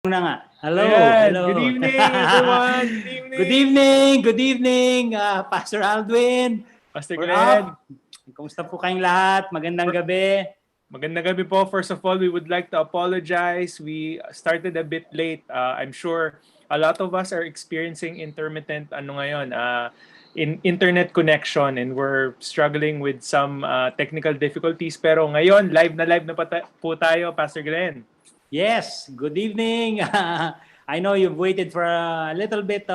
Na nga. Hello, Ayan. hello. Good evening, everyone. Good evening. Good evening, good evening, Pastor Aldwin. Pastor We're Glenn. up. Kumusta po kayong lahat? Magandang gabi. Magandang gabi po. First of all, we would like to apologize. We started a bit late. I'm sure a lot of us are experiencing intermittent in internet connection, and we're struggling with some technical difficulties. Pero ngayon, live na po tayo, Pastor Glenn. Yes, good evening. I know you've waited for a little bit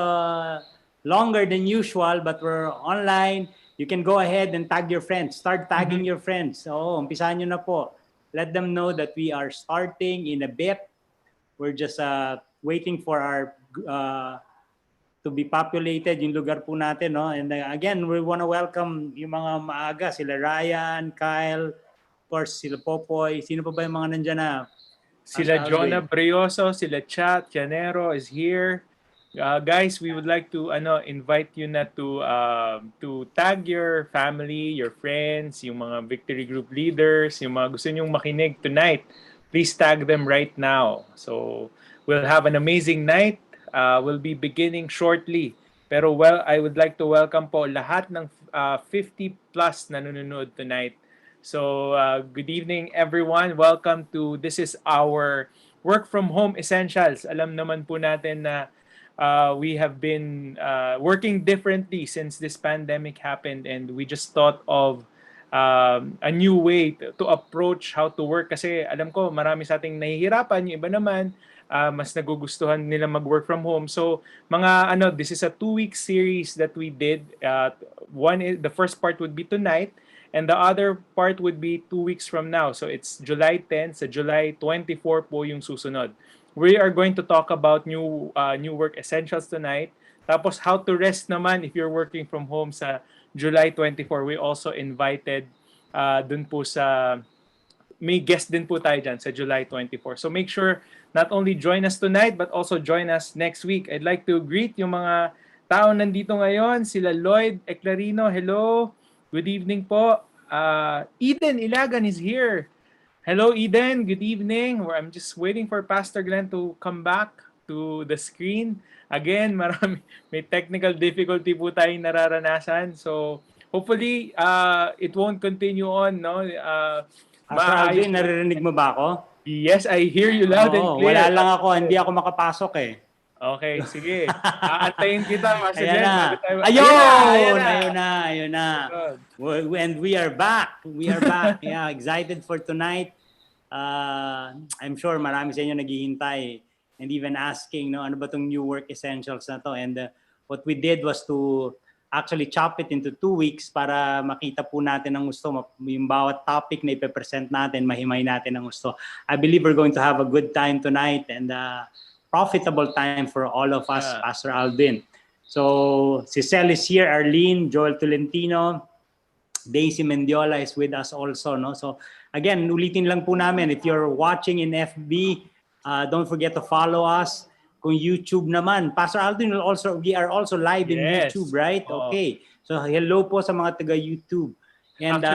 longer than usual, but we're online. You can go ahead and tag your friends. Start tagging your friends. So, umpisahan nyo na po. Let them know that we are starting in a bit. We're just waiting for our to be populated yung lugar po natin, no? And again, we want to welcome yung mga maaga, sila Ryan, Kyle, of course, sila Popoy. Sino pa ba yung mga nandyan na? Sila Jonah Brioso, sila Chat, Janero is here. Guys, we would like to invite you na to tag your family, your friends, yung mga victory group leaders, yung mga gusto nyong makinig tonight. Please tag them right now. So we'll have an amazing night. We'll be beginning shortly. Pero I would like to welcome po lahat ng 50 plus na nanonood tonight. So, good evening everyone. Welcome to, this is our Work from Home Essentials. Alam naman po natin na we have been working differently since this pandemic happened, and we just thought of a new way to approach how to work. Kasi alam ko marami sa ating nahihirapan, yung iba naman mas nagugustuhan nila mag-work from home. So, this is a 2-week series that we did. The first part would be tonight, and the other part would be 2 weeks from now. So it's July 10 sa July 24 po yung susunod. We are going to talk about new work essentials tonight. Tapos how to rest naman if you're working from home sa July 24. We also invited dun po may guest din po tayo dyan sa July 24. So make sure not only join us tonight but also join us next week. I'd like to greet yung mga tao nandito ngayon. Sila Lloyd Eclarino, hello. Good evening po. Eden Ilagan is here. Hello, Eden. Good evening. I'm just waiting for Pastor Glenn to come back to the screen. Again, may technical difficulty po tayong nararanasan. So, hopefully, it won't continue on, no? Pastor Aldwin, naririnig mo ba ako? Yes, I hear you loud and clear. Wala lang ako. Hindi ako makapasok eh. Okay, sige. Aantayin kita, Pastor Glenn. Ayun na. And we are back. Yeah, excited for tonight. I'm sure marami sa inyo naghihintay and even asking, no, ano ba tong new work essentials na to? And what we did was to actually chop it into 2 weeks para makita po natin ang gusto. Yung bawat topic na ipe-present natin, mahimay natin ang gusto. I believe we're going to have a good time tonight and profitable time for all of us, Pastor Alvin. So, si Cel is here, Arlene, Joel Tolentino, Daisy Mendiola is with us also. No? So, again, ulitin lang po namin, if you're watching in FB, don't forget to follow us. Kung YouTube naman, Pastor Alvin, we are also live in YouTube, right? Okay. So, hello po sa mga taga-YouTube. And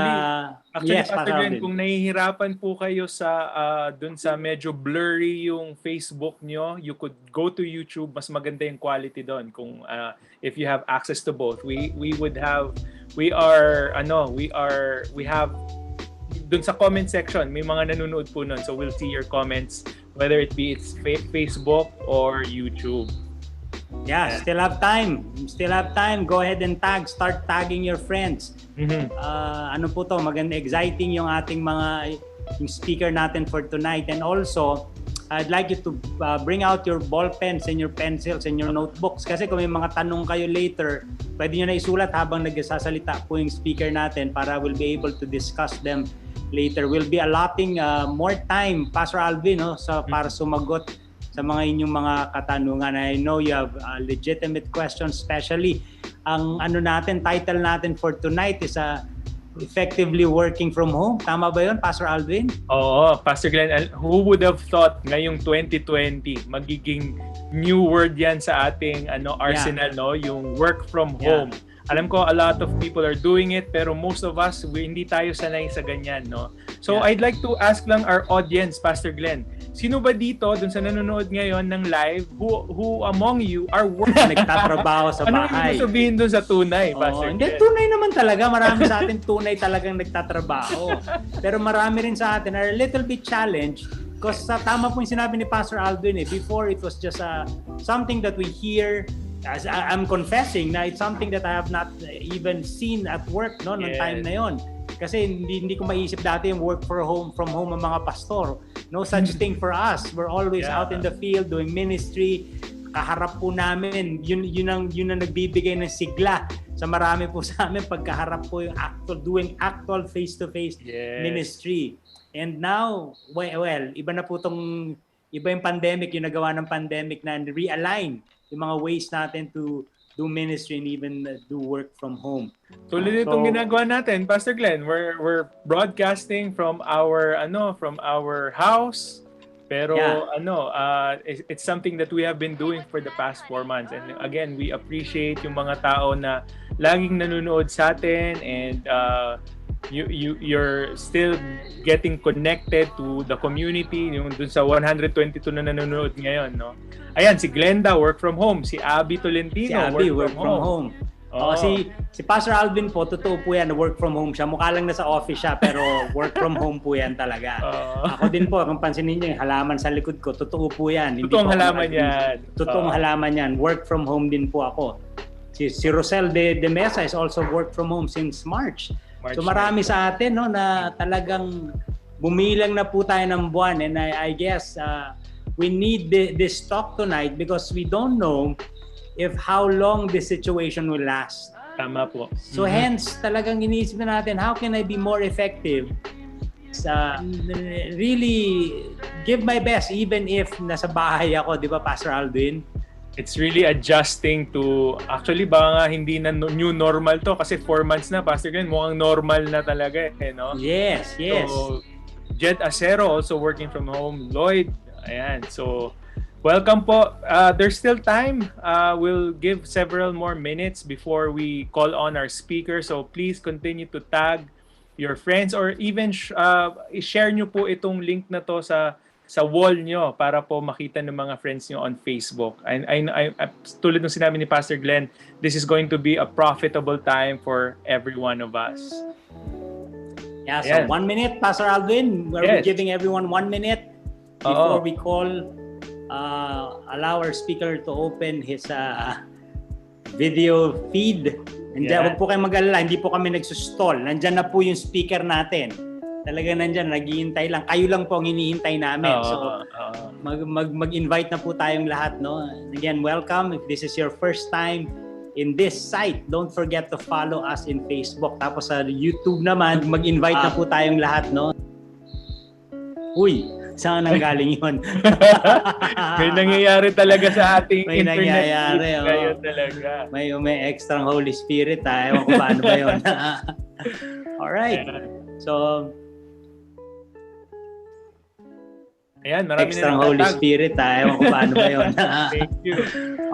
actually Pastor Glenn, kung nahihirapan po kayo sa dun sa medyo blurry yung Facebook nyo, you could go to YouTube. Mas maganda yung quality doon kung if you have access to both. We have dun sa comment section, may mga nanonood po nun. So we'll see your comments whether it be it's Facebook or YouTube. Yeah, still have time. Go ahead and start tagging your friends. Ano po to, maganda, exciting yung ating yung speaker natin for tonight. And also, I'd like you to bring out your ball pens and your pencils and your notebooks. Kasi kung may mga tanong kayo later, pwede nyo na isulat habang nagsasalita po yung speaker natin para we'll be able to discuss them later. We'll be allotting more time, Pastor Alvin, no, para sumagot sa mga inyong mga katanungan. I know you have legitimate questions, especially ang title natin for tonight is effectively working from home. Tama ba yun, Pastor Alvin? Oo, Pastor Glenn. Who would have thought ngayong 2020 magiging new word yan sa ating arsenal, no? Yung work from home. Alam ko a lot of people are doing it, pero most of us hindi tayo sanay sa ganyan, no? So I'd like to ask lang our audience, Pastor Glenn, sino ba dito dun sa nanonood ngayon ng live who among you are working? Nagtatrabaho sa bahay. Ano yung sabihin dun sa tunay, Pastor Hindi, Glenn? tunay naman talaga. Marami sa atin tunay talagang nagtatrabaho. Pero marami rin sa atin are a little bit challenged because tama po yung sinabi ni Pastor Alvin before it was just something that we hear. As I'm confessing na it's something that I have not even seen at work noong time na yon. Kasi hindi ko maiisip dati yung work from home ang mga pastor. No such thing for us. We're always out in the field doing ministry. Kaharap po namin. Yun ang nagbibigay ng sigla sa marami po sa amin pagkaharap po yung doing actual face-to-face ministry. And now, well, iba na po iba yung pandemic, yung nagawa ng pandemic na realign yung mga ways natin to do ministry and even do work from home. Tulad itong ginagawa natin, Pastor Glenn, we're broadcasting from our house. Pero it's something that we have been doing for the past 4 months. And again, we appreciate yung mga tao na laging nanonood sa atin and you're still getting connected to the community, yung dun sa 122 na nanonood ngayon, no? Ayan, si Glenda, work from home. Si Abby Tolentino, work from home. Si Pastor Alvin po, totoo po yan, work from home siya. Mukha lang nasa office siya, pero work from home po yan talaga. Ako din po, kung pansinin niyo yung halaman sa likod ko, totoo po yan. Totoong halaman yan. Totoong halaman yan. Work from home din po ako. Si Rosel de Mesa is also work from home since March. So marami sa atin na talagang bumilang na po tayo ng buwan, and I guess we need this talk tonight because we don't know if how long this situation will last. Tama po. So hence talagang iniisip na natin, how can I be more effective? Really give my best even if nasa bahay ako, di ba Pastor Alvin? It's really adjusting to, actually baka nga hindi na new normal to kasi 4 months na, Pastor Glenn, mukhang normal na talaga no? Yes. So, Jed Acero also working from home, Lloyd, ayan, so welcome po. There's still time. We'll give several more minutes before we call on our speaker, so please continue to tag your friends or even share nyo po itong link na to sa wall nyo para po makita ng mga friends nyo on Facebook. I tulad ng sinabi ni Pastor Glenn, this is going to be a profitable time for every one of us. Yeah, so 1 minute, Pastor Alvin. We're giving everyone 1 minute before we call, allow our speaker to open his video feed. And wag po kayong mag-alala, hindi po kami nagsusstall. Nandyan na po yung speaker natin. Talaga nandyan, naghihintay lang. Kayo lang po ang hinihintay namin. Mag-invite na po tayong lahat, no? Again, welcome. If this is your first time in this site, don't forget to follow us in Facebook. Tapos sa YouTube naman, mag-invite na po tayong lahat, no? Uy, saan nanggaling yun? May nangyayari talaga sa ating may internet. Nangyayari, Kayo talaga. May extra Holy Spirit, Ewan ko paano ba yun. Alright. So, ayan, marami extra Holy Spirit, ewan ko paano ba yun. Thank you.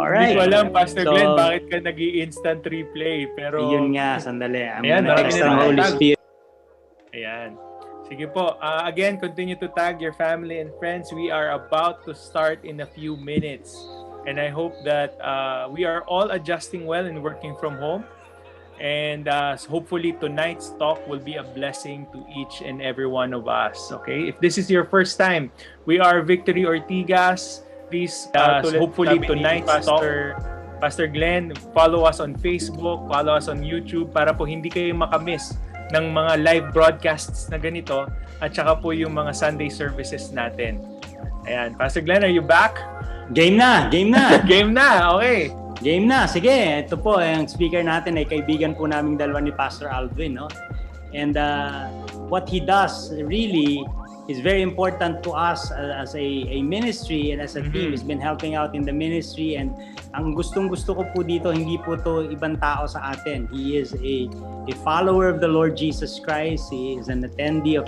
Alright. Hindi ko alam, Pastor Glenn, bakit ka nag-i-instant replay, pero yun nga, sandali. Ayan, marami extra na Holy Spirit. Ayan. Sige po. Again, continue to tag your family and friends. We are about to start in a few minutes. And I hope that we are all adjusting well and working from home. And hopefully tonight's talk will be a blessing to each and every one of us. Okay? If this is your first time, we are Victory Ortigas. Please, hopefully tonight's talk, Pastor Glenn, follow us on Facebook, follow us on YouTube para po hindi kayo makamiss ng mga live broadcasts na ganito at saka po yung mga Sunday services natin. Ayan. Pastor Glenn, are you back? Game na! Game na! Okay. Game na. Sige, ito po, ang speaker natin ay kaibigan po naming dalawa ni Pastor Alvin, no? And what he does really is very important to us as a ministry and as a team. He's been helping out in the ministry, and ang gustong-gusto ko po dito, hindi po to ibang tao sa atin. He is a follower of the Lord Jesus Christ. He is an attendee of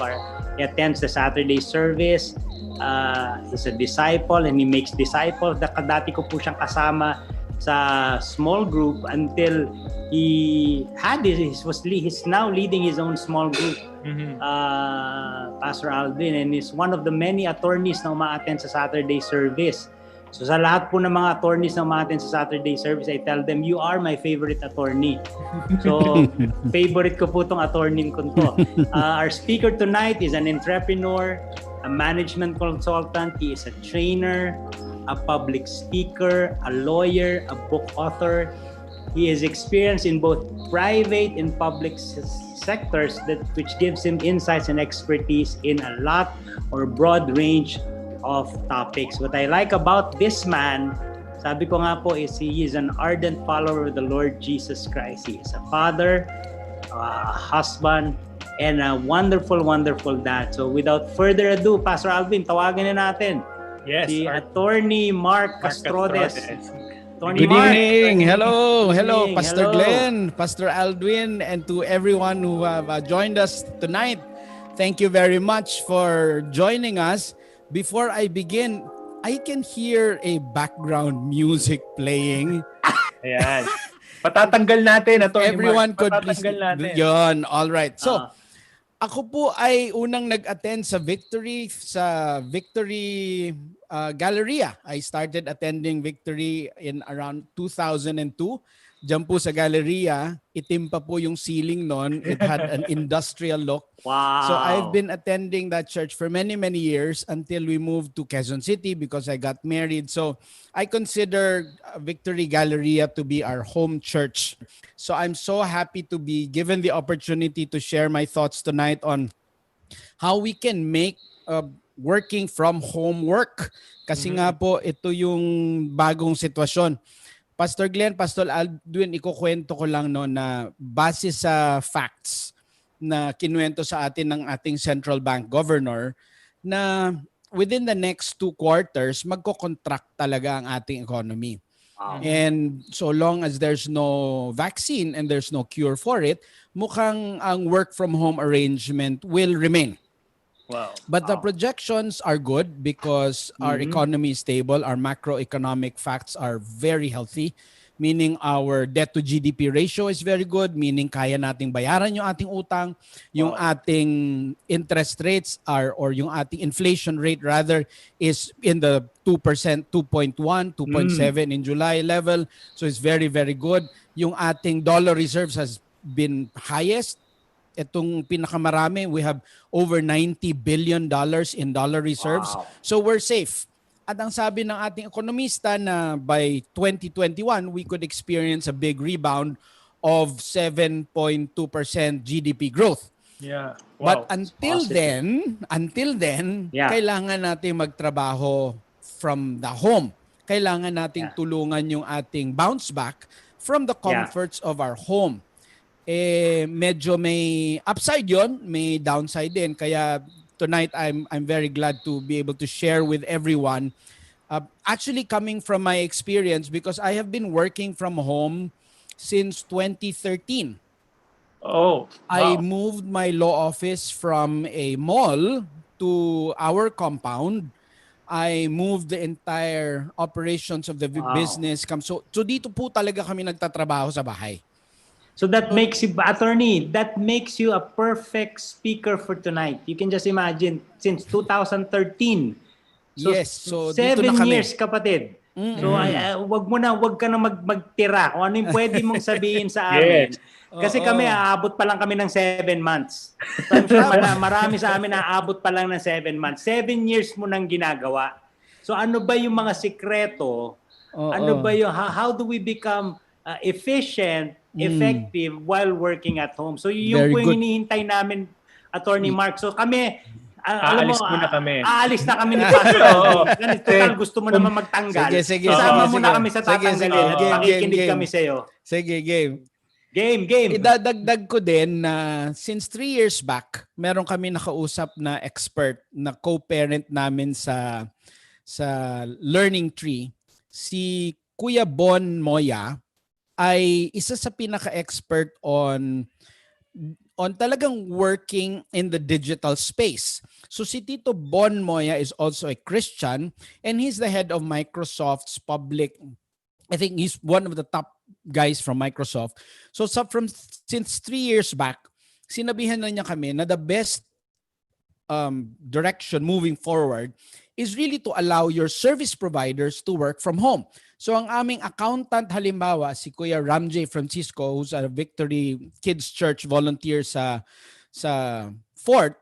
he attends the Saturday service. He's a disciple and he makes disciples. Dati ko po siyang kasama sa small group until he's now leading his own small group. Pastor Alvin, and is one of the many attorneys na umaattend sa Saturday service. So sa lahat po ng mga attorneys na umaattend sa Saturday service, I tell them, you are my favorite attorney. So favorite ko po tong attorney ko to. Our speaker tonight is an entrepreneur, a management consultant, he is a trainer, a public speaker, a lawyer, a book author. He is experienced in both private and public sectors, which gives him insights and expertise in a lot or broad range of topics. What I like about this man, sabi ko nga po, is he is an ardent follower of the Lord Jesus Christ. He is a father, a husband, and a wonderful, wonderful dad. So without further ado, Pastor Alvin, tawagin na natin. Yes, Si Attorney Marc Castrodes. Good evening. Hello, Evening. Pastor Hello. Glenn, Pastor Aldwin, and to everyone who have joined us tonight. Thank you very much for joining us. Before I begin, I can hear a background music playing. Ayan. Patatanggal natin. Everyone could please. natin. Yon, all right. So, ako po ay unang nag-attend sa Victory Galleria. I started attending Victory in around 2002. Diyan po sa Galleria, itim pa po yung ceiling noon. It had an industrial look. Wow. So I've been attending that church for many, many years until we moved to Quezon City because I got married. So I consider Victory Galleria to be our home church. So I'm so happy to be given the opportunity to share my thoughts tonight on how we can make working from home work. Kasi nga po, ito yung bagong sitwasyon. Pastor Glenn, Pastor Aldwin, ikukwento ko lang no na base sa facts na kinuwento sa atin ng ating central bank governor na within the next 2 quarters, magko-contract talaga ang ating economy. Wow. And so long as there's no vaccine and there's no cure for it, mukhang ang work from home arrangement will remain. Wow. But the projections are good because our economy is stable. Our macroeconomic facts are very healthy, meaning our debt to GDP ratio is very good, meaning kaya nating bayaran yung ating utang, yung ating interest rates are, or yung ating inflation rate rather, is in the 2%, 2.1, 2.7 in July level. So it's very, very good. Yung ating dollar reserves has been highest. Itong pinakamarami, we have over $90 billion in dollar reserves. Wow. So we're safe. At ang sabi ng ating ekonomista na by 2021, we could experience a big rebound of 7.2% GDP growth. Yeah. But Wow. until then, kailangan natin magtrabaho from the home. Kailangan nating tulungan yung ating bounce back from the comforts of our home. Medyo may upside yon, may downside din. Kaya tonight I'm very glad to be able to share with everyone. Actually coming from my experience because I have been working from home since 2013. Oh, wow. I moved my law office from a mall to our compound. I moved the entire operations of the business. So dito po talaga kami nagtatrabaho sa bahay. So that makes you, attorney, that makes you a perfect speaker for tonight. You can just imagine, since 2013. So, yes, so 7 dito na kami. years, kapatid. So wag ka na magtira. Kung ano yung pwede mong sabihin sa amin. Kasi kami, aabot pa lang kami ng 7 months. So I'm sure marami sa amin aabot pa lang ng 7 months. 7 years mo nang ginagawa. So ano ba yung mga sikreto? Ano ba yung, how do we become efficient, effective while working at home? So yung po yung hinihintay namin, Attorney Marc. So kami, alam mo, aalis na kami ni Pastor. Total, gusto mo naman magtanggal. Sige. Isama mo na kami sa tatanggalin. Pakikinig kami sa'yo. Sige, game. Game. Idadagdag ko din na since 3 years back, meron kami nakausap na expert na co-parent namin sa Learning Tree. Si Kuya Bon Moya ay isa sa pinaka-expert on talagang working in the digital space. So si Tito Bon Moya is also a Christian and he's the head of Microsoft's public I think he's one of the top guys from Microsoft. So since 3 years back, sinabihan na niya kami na the best direction moving forward is really to allow your service providers to work from home. So ang aming accountant halimbawa, si Kuya Ramjay Francisco, who's a Victory Kids Church volunteer sa Fort,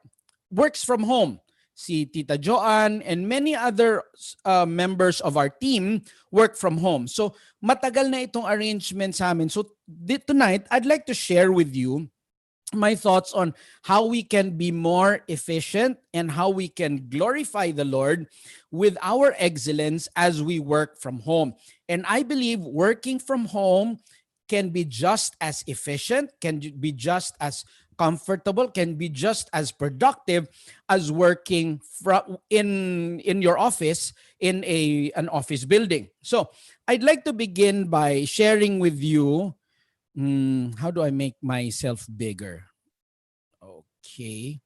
works from home. Si Tita Joanne and many other members of our team work from home. So matagal na itong arrangement sa amin. So tonight, I'd like to share with you my thoughts on how we can be more efficient and how we can glorify the Lord with our excellence as we work from home. And I believe working from home can be just as efficient, can be just as comfortable, can be just as productive as working in your office in an office building. So I'd like to begin by sharing with you how do I make myself bigger? Okay.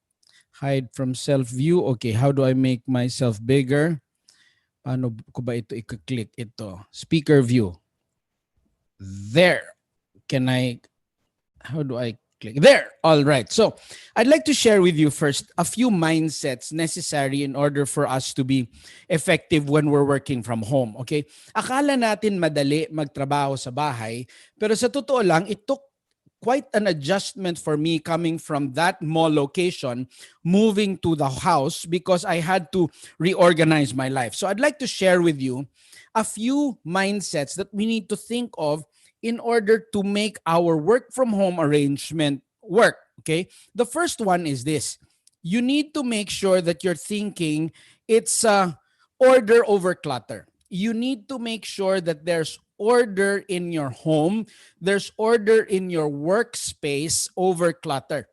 Hide from self-view. Okay, how do I make myself bigger? Paano ko ba ito i-click ito? Speaker view. There. How do I click? There. All right. So I'd like to share with you first a few mindsets necessary in order for us to be effective when we're working from home. Okay? Akala natin madali magtrabaho sa bahay, pero sa totoo lang, it took quite an adjustment for me coming from that mall location, moving to the house because I had to reorganize my life. So I'd like to share with you a few mindsets that we need to think of in order to make our work from home arrangement work. Okay. The first one is this. You need to make sure that you're thinking it's order over clutter. You need to make sure that there's order in your home, there's order in your workspace over clutter.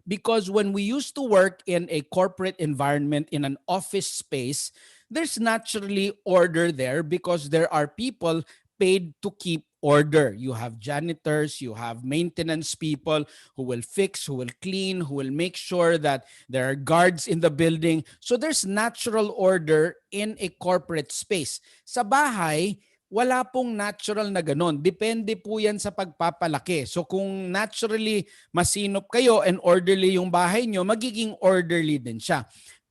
Because when we used to work in a corporate environment, in an office space, there's naturally order there because there are people paid to keep order. You have janitors, you have maintenance people who will fix, who will clean, who will make sure that there are guards in the building. So there's natural order in a corporate space. Sa bahay, wala pong natural na ganon. Depende po yan sa pagpapalaki. So kung naturally masinop kayo and orderly yung bahay nyo, magiging orderly din siya.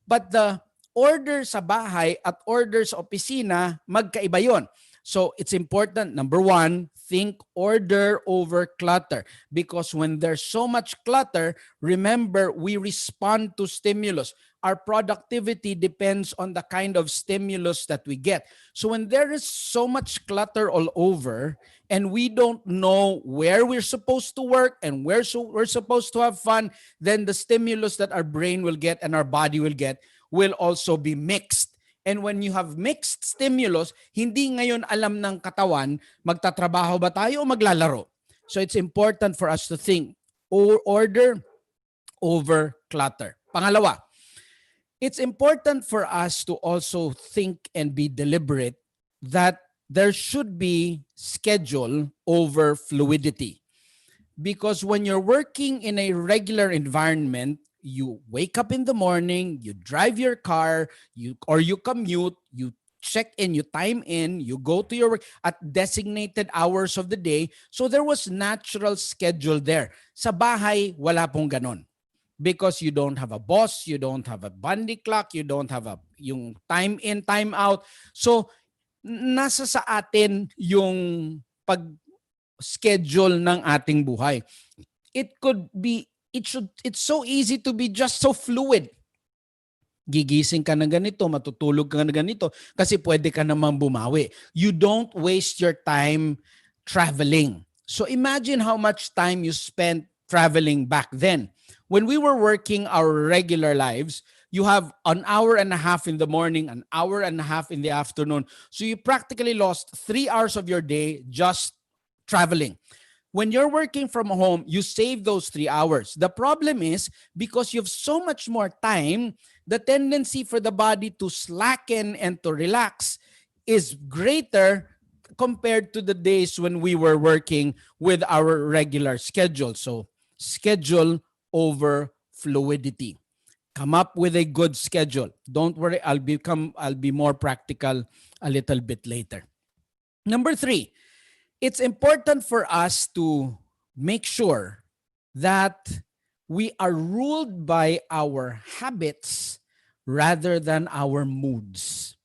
But the order sa bahay at order sa opisina, magkaiba yon. So it's important, number one, think order over clutter. Because when there's so much clutter, remember, we respond to stimulus. Our productivity depends on the kind of stimulus that we get. So when there is so much clutter all over and we don't know where we're supposed to work and where we're supposed to have fun, then the stimulus that our brain will get and our body will get will also be mixed. And when you have mixed stimulus, hindi ngayon alam ng katawan, magtatrabaho ba tayo o maglalaro? So it's important for us to think order over clutter. Pangalawa, it's important for us to also think and be deliberate that there should be schedule over fluidity. Because when you're working in a regular environment, you wake up in the morning, you drive your car, you commute, you check in, you time in, you go to your work at designated hours of the day. So there was natural schedule there. Sa bahay, wala pong ganon. Because you don't have a boss, you don't have a bundy clock, you don't have yung time in, time out. So nasa sa atin yung pag-schedule ng ating buhay. It's so easy to be just so fluid. Gigising ka na ganito, matutulog ka na ganito kasi pwede ka naman bumawi. You don't waste your time traveling. So imagine how much time you spent traveling back then. When we were working our regular lives, you have an hour and a half in the morning, an hour and a half in the afternoon. So you practically lost 3 hours of your day just traveling. When you're working from home, you save those 3 hours. The problem is because you have so much more time, the tendency for the body to slacken and to relax is greater compared to the days when we were working with our regular schedule. So schedule over fluidity. Come up with a good schedule. Don't worry, I'll be more practical a little bit later. Number 3, it's important for us to make sure that we are ruled by our habits rather than our moods.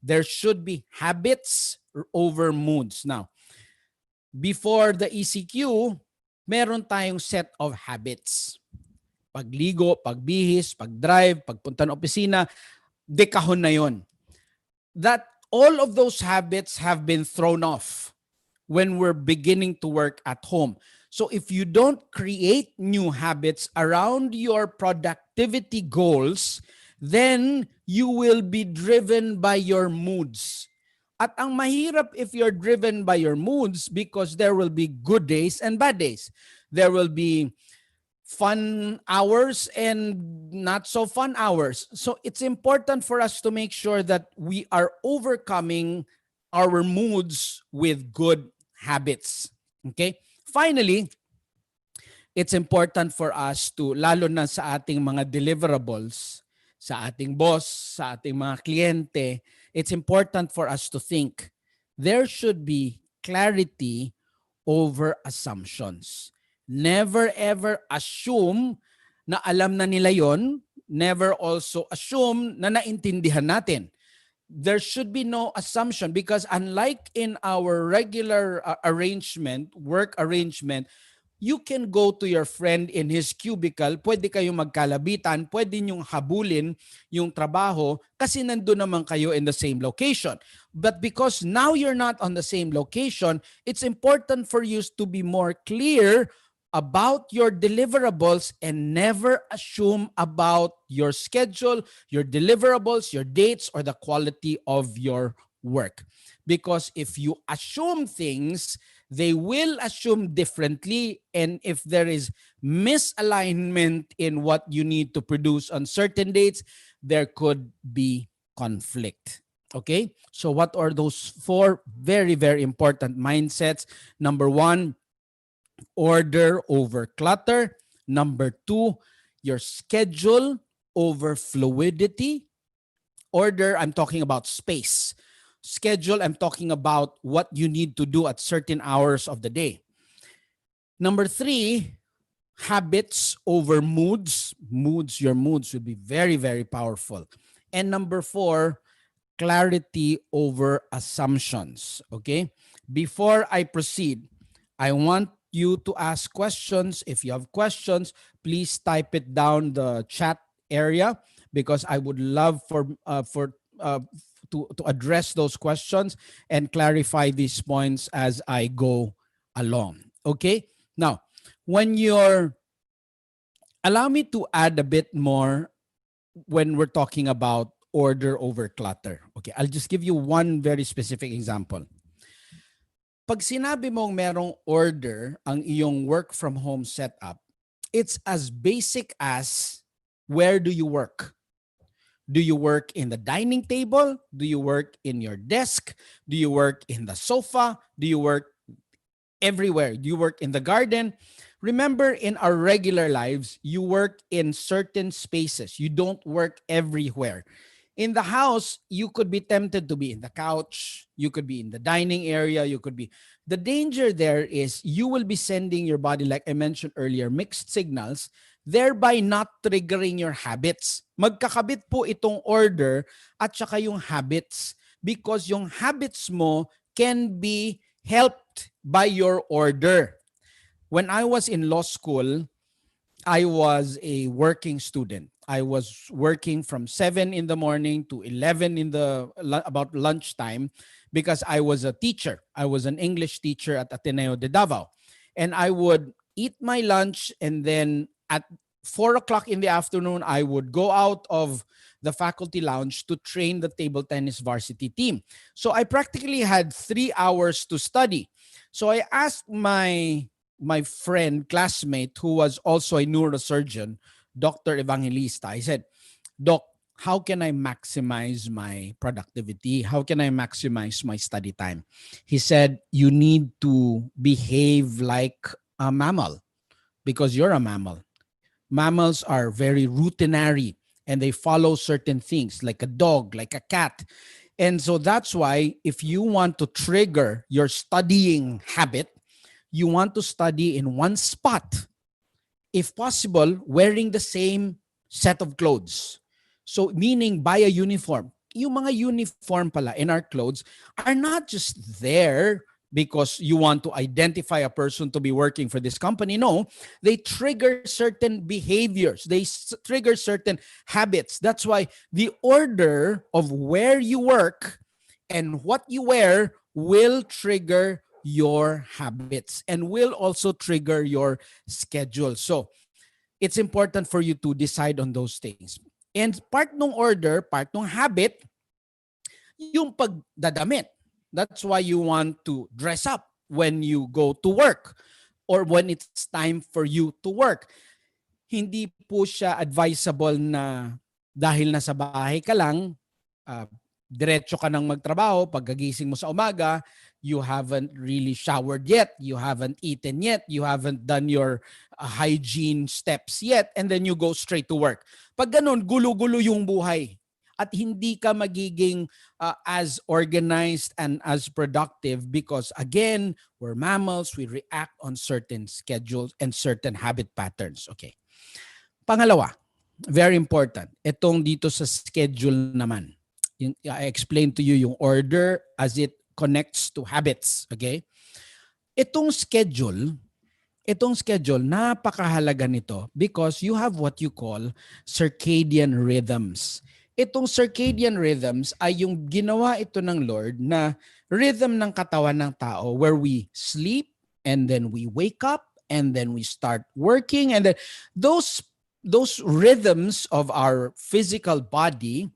There should be habits over moods. Now, before the ECQ, meron tayong set of habits. Pagligo, pagbihis, pagdrive, pagpunta ng opisina, dekahon na yon. That all of those habits have been thrown off when we're beginning to work at home. So if you don't create new habits around your productivity goals, then you will be driven by your moods. At ang mahirap if you're driven by your moods, because there will be good days and bad days. There will be fun hours and not so fun hours. So it's important for us to make sure that we are overcoming our moods with good habits. Okay? Finally, it's important for us to, lalo na sa ating mga deliverables, sa ating boss, sa ating mga kliyente, it's important for us to think there should be clarity over assumptions. Never ever assume na alam na nila yon. Never also assume na naintindihan natin. There should be no assumption, because unlike in our regular arrangement, work arrangement, you can go to your friend in his cubicle, pwede kayong magkalabitan, pwede niyong habulin yung trabaho kasi nandun naman kayo in the same location. But because now you're not on the same location, it's important for you to be more clear about your deliverables and never assume about your schedule, your deliverables, your dates, or the quality of your work. Because if you assume things, they will assume differently, and if there is misalignment in what you need to produce on certain dates, there could be conflict. Okay? So what are those 4 very, very important mindsets? Number 1, order over clutter. Number 2, your schedule over fluidity. Order, I'm talking about space. Schedule, I'm talking about what you need to do at certain hours of the day. Number 3, habits over moods. Your moods will be very, very powerful. And number 4, clarity over assumptions. Okay? Before I proceed, I want you to ask questions. If you have questions, please type it down the chat area, because I would love to address those questions and clarify these points as I go along. Okay? Now, allow me to add a bit more when we're talking about order over clutter. Okay, I'll just give you one very specific example. Pag sinabi mong merong order ang iyong work from home setup, it's as basic as, where do you work? Do you work in the dining table? Do you work in your desk? Do you work in the sofa? Do you work everywhere? Do you work in the garden? Remember, in our regular lives, you work in certain spaces. You don't work everywhere. In the house, you could be tempted to be in the couch. You could be in the dining area. The danger there is you will be sending your body, like I mentioned earlier, mixed signals, thereby not triggering your habits. Magkakabit po itong order at saka yung habits, because yung habits mo can be helped by your order. When I was in law school, I was a working student. I was working from 7 in the morning to 11 about lunchtime, because I was a teacher. I was an English teacher at Ateneo de Davao. And I would eat my lunch, and then at 4 o'clock in the afternoon, I would go out of the faculty lounge to train the table tennis varsity team. So I practically had 3 hours to study. So I asked my classmate, who was also a neurosurgeon, Dr. Evangelista. I said, Doc, how can I maximize my productivity? How can I maximize my study time? He said, you need to behave like a mammal, because you're a mammal. Mammals are very routinary, and they follow certain things, like a dog, like a cat. And so that's why if you want to trigger your studying habit, you want to study in one spot, if possible, wearing the same set of clothes. So meaning buy a uniform. Yung mga uniform pala in our clothes are not just there because you want to identify a person to be working for this company. No, they trigger certain behaviors. They trigger certain habits. That's why the order of where you work and what you wear will trigger your habits and will also trigger your schedule. So it's important for you to decide on those things. And part ng order, part ng habit, yung pagdadamit. That's why you want to dress up when you go to work or when it's time for you to work. Hindi po siya advisable na dahil nasa bahay ka lang, diretso ka nang magtrabaho, pagkagising mo sa umaga, you haven't really showered yet, you haven't eaten yet, you haven't done your hygiene steps yet, and then you go straight to work. Pag ganun, gulo-gulo yung buhay. At hindi ka magiging as organized and as productive because, again, we're mammals, we react on certain schedules and certain habit patterns. Okay. Pangalawa, very important, itong dito sa schedule naman. I explained to you yung order as it connects to habits. Okay? Itong schedule, napakahalaga nito because you have what you call circadian rhythms. Itong circadian rhythms ay yung ginawa ito ng Lord na rhythm ng katawan ng tao where we sleep and then we wake up and then we start working, and then those rhythms of our physical body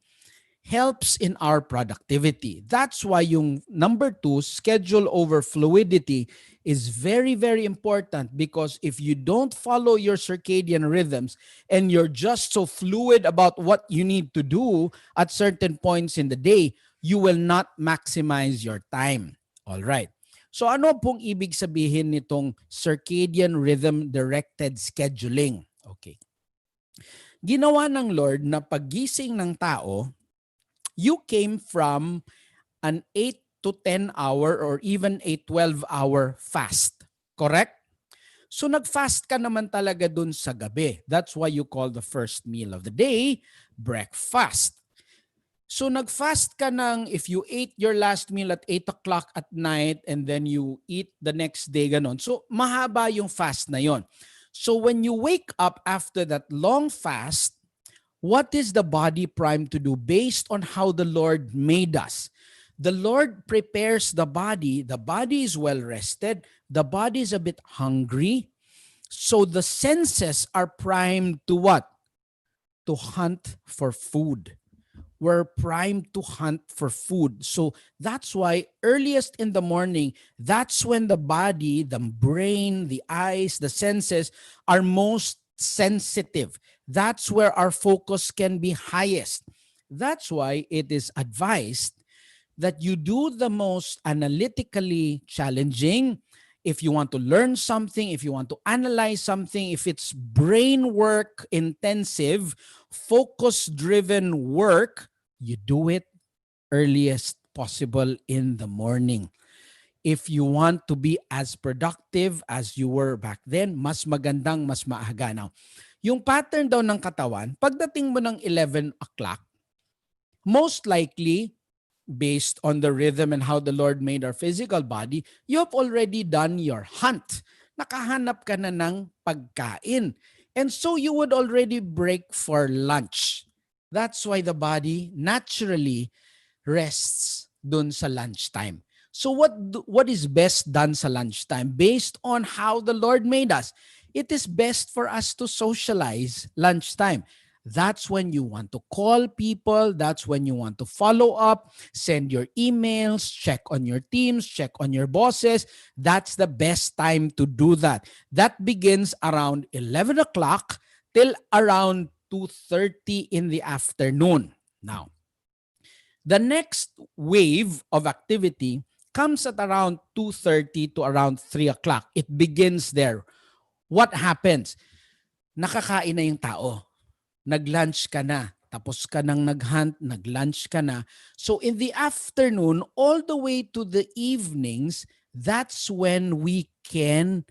helps in our productivity. That's why yung number 2, schedule over fluidity, is very, very important because if you don't follow your circadian rhythms and you're just so fluid about what you need to do at certain points in the day, you will not maximize your time. All right. So ano pong ibig sabihin nitong circadian rhythm directed scheduling? Okay. Ginawa ng Lord na paggising ng tao, you came from an 8 to 10 hour or even a 12-hour fast. Correct? So nag-fast ka naman talaga dun sa gabi. That's why you call the first meal of the day breakfast. So nag-fast ka ng, if you ate your last meal at 8 o'clock at night and then you eat the next day, ganon. So mahaba yung fast na yon. So when you wake up after that long fast, what is the body primed to do based on how the Lord made us? The Lord prepares the body. The body is well rested. The body is a bit hungry. So the senses are primed to what? To hunt for food. We're primed to hunt for food. So that's why earliest in the morning, that's when the body, the brain, the eyes, the senses are most sensitive. That's where our focus can be highest. That's why it is advised that you do the most analytically challenging. If you want to learn something, if you want to analyze something, if it's brain work intensive, focus-driven work, you do it earliest possible in the morning. If you want to be as productive as you were back then, mas magandang, mas maaga. Now, yung pattern daw ng katawan, pagdating mo ng 11 o'clock, most likely, based on the rhythm and how the Lord made our physical body, you have already done your hunt. Nakahanap ka na ng pagkain. And so you would already break for lunch. That's why the body naturally rests dun sa lunchtime. So what is best done sa lunchtime? Based on how the Lord made us, it is best for us to socialize lunchtime. That's when you want to call people. That's when you want to follow up, send your emails, check on your teams, check on your bosses. That's the best time to do that. That begins around 11 o'clock till around 2:30 in the afternoon. Now, the next wave of activity comes at around 2:30 to around 3 o'clock. It begins there. What happens? Nakakain na yung tao. Nag-lunch ka na. tapos ka nang nag-hunt, nag-lunch ka na. So in the afternoon, all the way to the evenings, that's when we can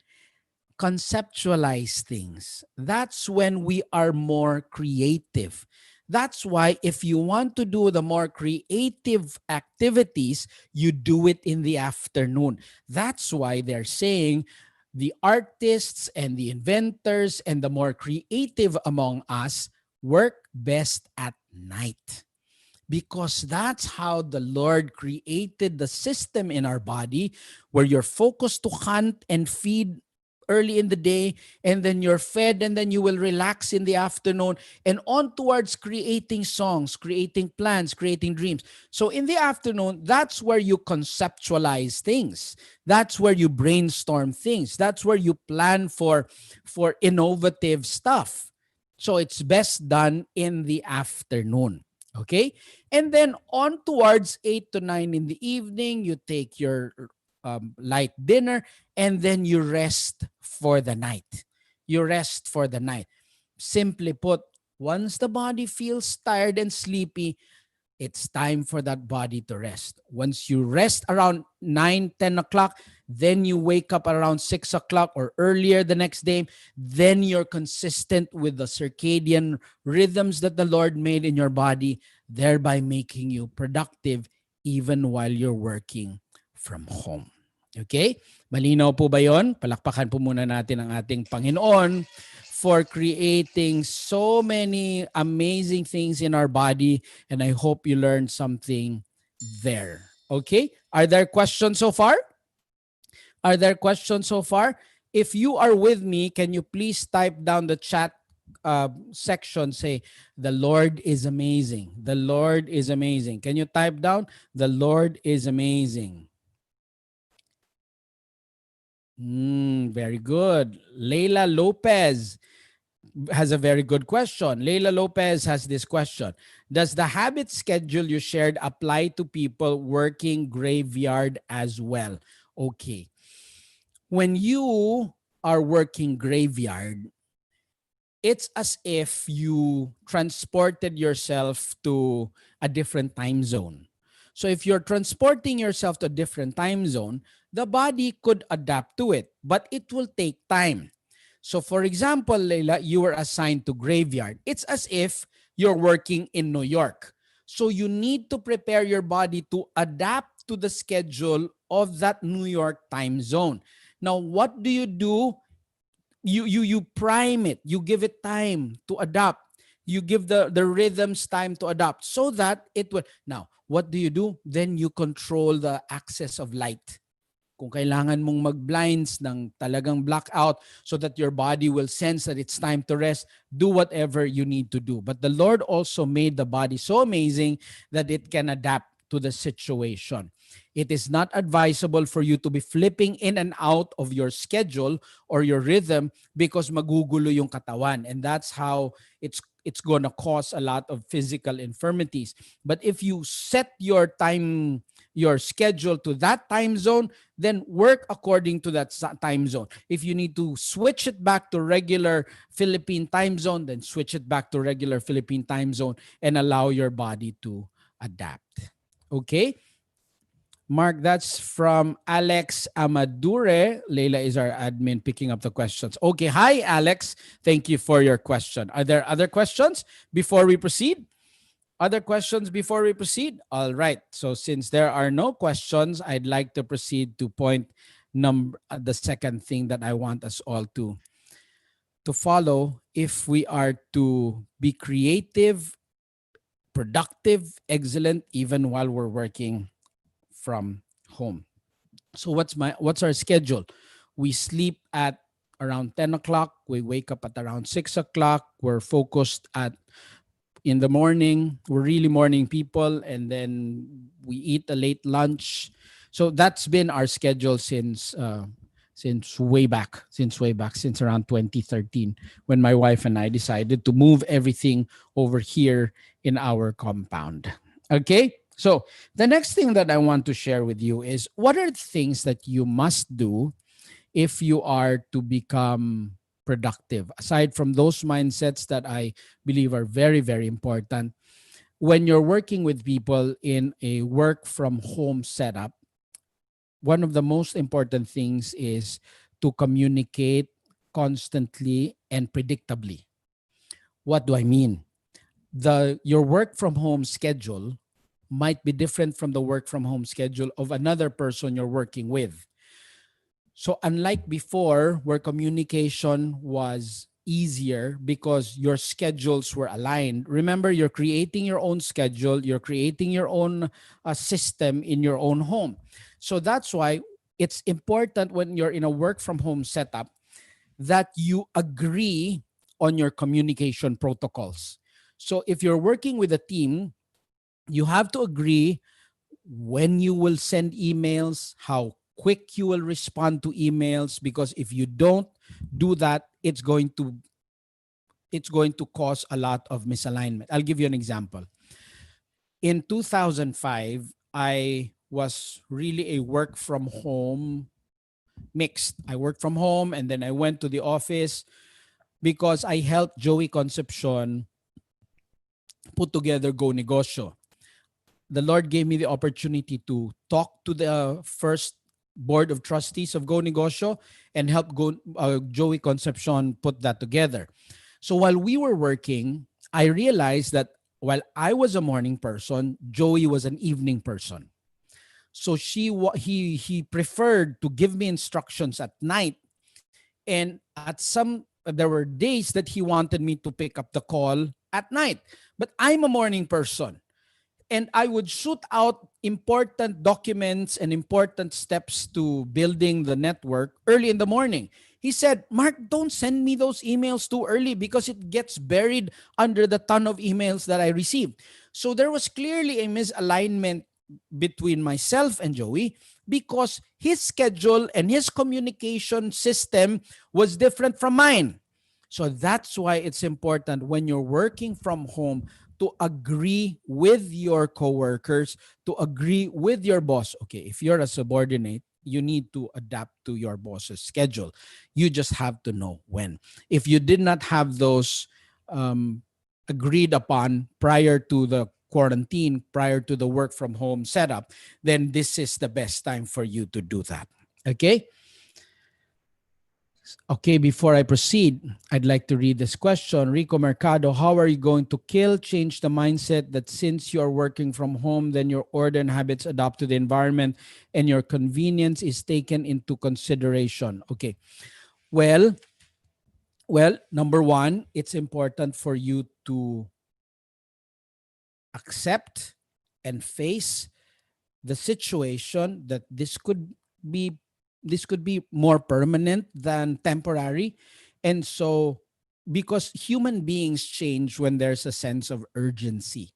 conceptualize things. That's when we are more creative. That's why if you want to do the more creative activities, you do it in the afternoon. That's why they're saying the artists and the inventors and the more creative among us work best at night, because that's how the Lord created the system in our body where you're focused to hunt and feed early in the day, and then you're fed, and then you will relax in the afternoon and on towards creating songs, creating plans, creating dreams. So in the afternoon, that's where you conceptualize things. That's where you brainstorm things. That's where you plan for innovative stuff. So it's best done in the afternoon. Okay? And then on towards 8 to 9 in the evening, you take your light dinner, and then you rest for the night. You rest for the night. Simply put, once the body feels tired and sleepy, it's time for that body to rest. Once you rest around 9, 10 o'clock, then you wake up around 6 o'clock or earlier the next day, then you're consistent with the circadian rhythms that the Lord made in your body, thereby making you productive even while you're working from home. Okay? Malinaw po ba yon? Palakpakan po muna natin ang ating Panginoon for creating so many amazing things in our body, and I hope you learned something there. Okay? Are there questions so far? Are there questions so far? If you are with me, can you please type down the chat section, say, the Lord is amazing. The Lord is amazing. Can you type down, the Lord is amazing? Very good. Leila Lopez has a very good question. Leila Lopez has this question. Does the habit schedule you shared apply to people working graveyard as well? Okay. When you are working graveyard, it's as if you transported yourself to a different time zone. So if you're transporting yourself to a different time zone, the body could adapt to it, but it will take time. So for example, Leila, you were assigned to graveyard. It's as if you're working in New York. So you need to prepare your body to adapt to the schedule of that New York time zone. Now, what do? You prime it. You give it time to adapt. You give the rhythms time to adapt so that it will. Now, what do? Then you control the access of light. Kung kailangan mong mag-blinds ng talagang blackout so that your body will sense that it's time to rest, do whatever you need to do. But the Lord also made the body so amazing that it can adapt to the situation. It is not advisable for you to be flipping in and out of your schedule or your rhythm because magugulo yung katawan. And that's how it's going to cause a lot of physical infirmities. But if you set your time, your schedule to that time zone, then work according to that time zone. If you need to switch it back to regular Philippine time zone, then switch it back to regular Philippine time zone and allow your body to adapt. Okay? Mark, that's from Alex Amadure. Leila is our admin picking up the questions. Okay, hi Alex. Thank you for your question. Are there other questions before we proceed? Other questions before we proceed? All right. So since there are no questions, I'd like to proceed to point number the second thing that I want us all to follow if we are to be creative, productive, excellent, even while we're working from home. So what's our schedule? We sleep at around 10 o'clock. We wake up at around 6 o'clock. We're focused in the morning. We're really morning people. And then we eat a late lunch. So that's been our schedule since way back, since around 2013, when my wife and I decided to move everything over here in our compound. Okay? So the next thing that I want to share with you is what are the things that you must do if you are to become productive. Aside from those mindsets that I believe are very, very important, when you're working with people in a work from home setup, one of the most important things is to communicate constantly and predictably. What do I mean? Your work from home schedule might be different from the work from home schedule of another person you're working with. So unlike before, where communication was easier because your schedules were aligned, remember, you're creating your own schedule, you're creating your own system in your own home. So that's why it's important when you're in a work from home setup that you agree on your communication protocols. So if you're working with a team, you have to agree when you will send emails, how quick you will respond to emails, because if you don't do that, it's going to cause a lot of misalignment. I'll give you an example. In 2005, I was really a work from home mixed. I worked from home and then I went to the office because I helped Joey Concepcion put together Go Negosyo. The Lord gave me the opportunity to talk to the first board of trustees of Go Negosyo and help Joey Concepcion put that together. So while we were working, I realized that while I was a morning person, Joey was an evening person. So he preferred to give me instructions at night, and there were days that he wanted me to pick up the call at night. But I'm a morning person, and I would shoot out important documents and important steps to building the network early in the morning. He said, Mark, don't send me those emails too early because it gets buried under the ton of emails that I received. So there was clearly a misalignment between myself and Joey because his schedule and his communication system was different from mine. So that's why it's important when you're working from home to agree with your coworkers, to agree with your boss. Okay, if you're a subordinate, you need to adapt to your boss's schedule. You just have to know when. If you did not have those agreed upon prior to the quarantine, prior to the work from home setup, then this is the best time for you to do that. Okay? Okay, before I proceed, I'd like to read this question. Rico Mercado, how are you going to change the mindset that since you're working from home, then your order and habits adapt to the environment and your convenience is taken into consideration? Okay. Well, number one, it's important for you to accept and face the situation that this could be more permanent than temporary. And so, because human beings change when there's a sense of urgency.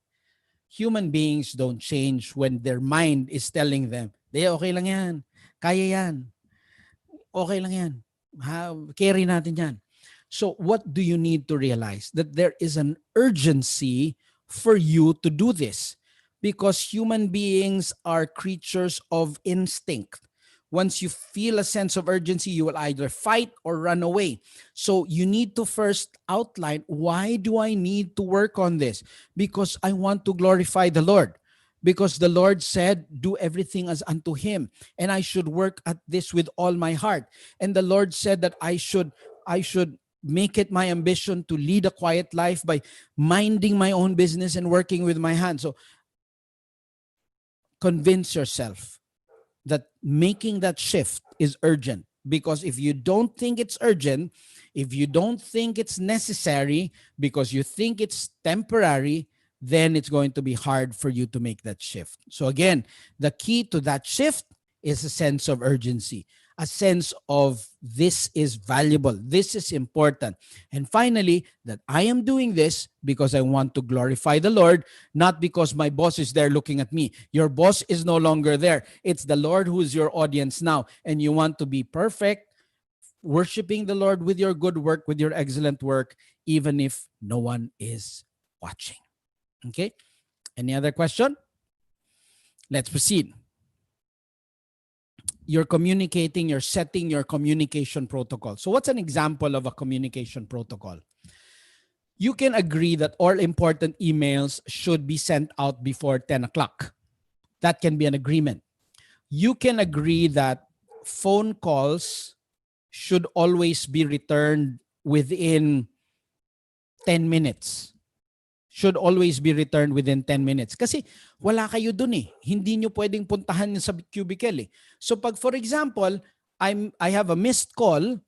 Human beings don't change when their mind is telling them, okay lang yan, kaya yan, okay lang yan, carry natin yan. So what do you need to realize? That there is an urgency for you to do this, because human beings are creatures of instinct. Once you feel a sense of urgency, you will either fight or run away. So you need to first outline, why do I need to work on this? Because I want to glorify the Lord. Because the Lord said, do everything as unto him. And I should work at this with all my heart. And the Lord said that I should make it my ambition to lead a quiet life by minding my own business and working with my hands. So convince yourself that making that shift is urgent. Because if you don't think it's urgent, if you don't think it's necessary, because you think it's temporary, then it's going to be hard for you to make that shift. So again, the key to that shift is a sense of urgency, a sense of this is valuable, this is important. And finally, that I am doing this because I want to glorify the Lord, not because my boss is there looking at me. Your boss is no longer there. It's the Lord who is your audience now. And you want to be perfect, worshiping the Lord with your good work, with your excellent work, even if no one is watching. Okay? Any other question? Let's proceed. you're communicating, you're setting your communication protocol. So what's an example of a communication protocol? You can agree that all important emails should be sent out before 10 o'clock. That can be an agreement. You can agree that phone calls should always be returned within 10 minutes. Should always be returned within 10 minutes. Kasi wala kayo dun eh. Hindi nyo pwedeng puntahan sa cubicle eh. So pag for example, I have a missed call,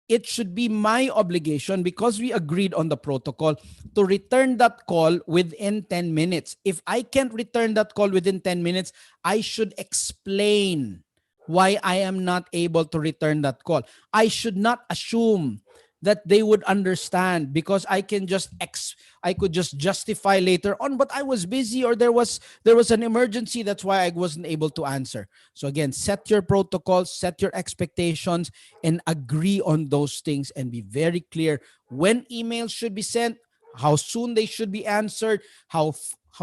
it should be my obligation because we agreed on the protocol to return that call within 10 minutes. If I can't return that call within 10 minutes, I should explain why I am not able to return that call. I should not assume that they would understand because I could just justify later on, but I was busy or there was an emergency, that's why I wasn't able to answer. So again, set your protocols, set your expectations, and agree on those things and be very clear when emails should be sent, how soon they should be answered, how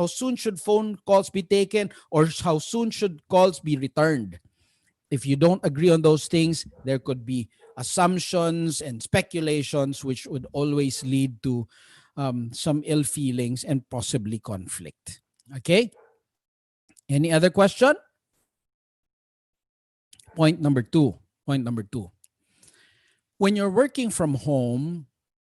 soon should phone calls be taken, or how soon should calls be returned. If you don't agree on those things, there could be assumptions and speculations, which would always lead to some ill feelings and possibly conflict. Okay? Any other question? Point number two. When you're working from home,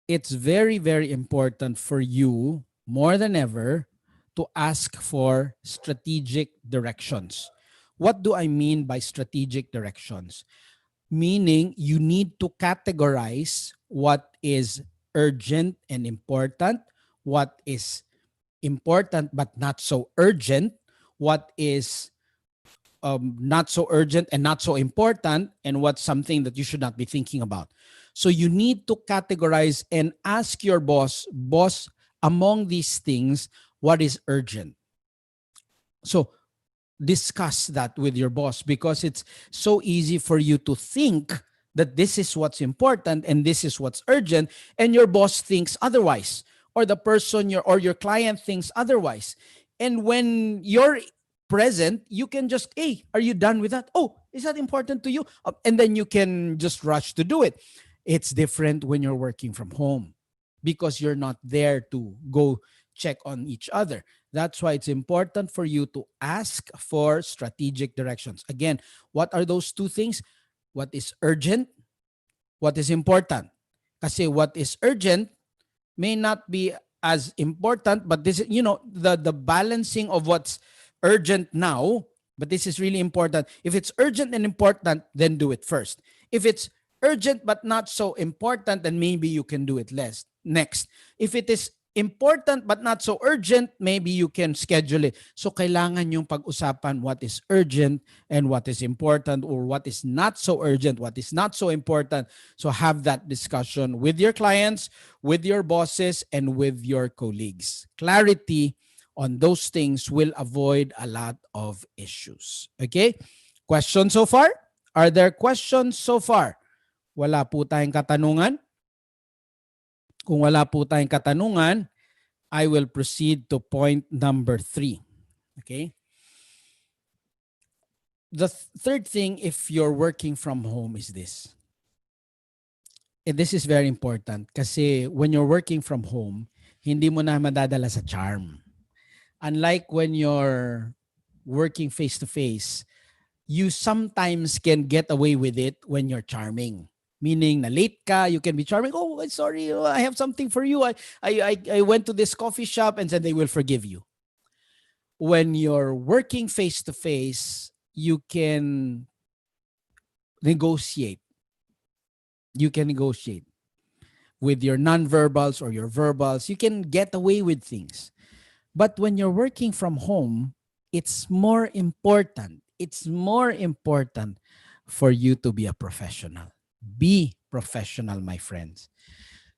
it's very, very important for you, more than ever, to ask for strategic directions. What do I mean by strategic directions? Meaning you need to categorize what is urgent and important, what is important but not so urgent, what is not so urgent and not so important, and what's something that you should not be thinking about. So you need to categorize and ask your boss, among these things, what is urgent? So discuss that with your boss, because it's so easy for you to think that this is what's important and this is what's urgent, and your boss thinks otherwise, or the person or your client thinks otherwise. And when you're present, you can just, hey, are you done with that? Oh, is that important to you? And then you can just rush to do it. It's different when you're working from home because you're not there to go check on each other. That's why it's important for you to ask for strategic directions. Again, what are those two things? What is urgent? What is important? Kasi what is urgent may not be as important, but this is, the balancing of what's urgent now, but this is really important. If it's urgent and important, then do it first. If it's urgent but not so important, then maybe you can do it next. If it is important but not so urgent, maybe you can schedule it. So kailangan yung pag-usapan what is urgent and what is important, or what is not so urgent, what is not so important. So have that discussion with your clients, with your bosses, and with your colleagues. Clarity on those things will avoid a lot of issues. Okay? Questions so far? Are there questions so far? Wala po tayong katanungan? Kung wala po tayong katanungan, I will proceed to point number 3. Okay? The third thing, if you're working from home, is this. And this is very important kasi when you're working from home, hindi mo na madadala sa charm. Unlike when you're working face-to-face, you sometimes can get away with it when you're charming. Meaning, na late ka, you can be charming. Oh, sorry, I have something for you. I went to this coffee shop, and then they will forgive you. When you're working face-to-face, you can negotiate. You can negotiate with your non-verbals or your verbals. You can get away with things. But when you're working from home, it's more important. It's more important for you to be a professional. Be professional, my friends.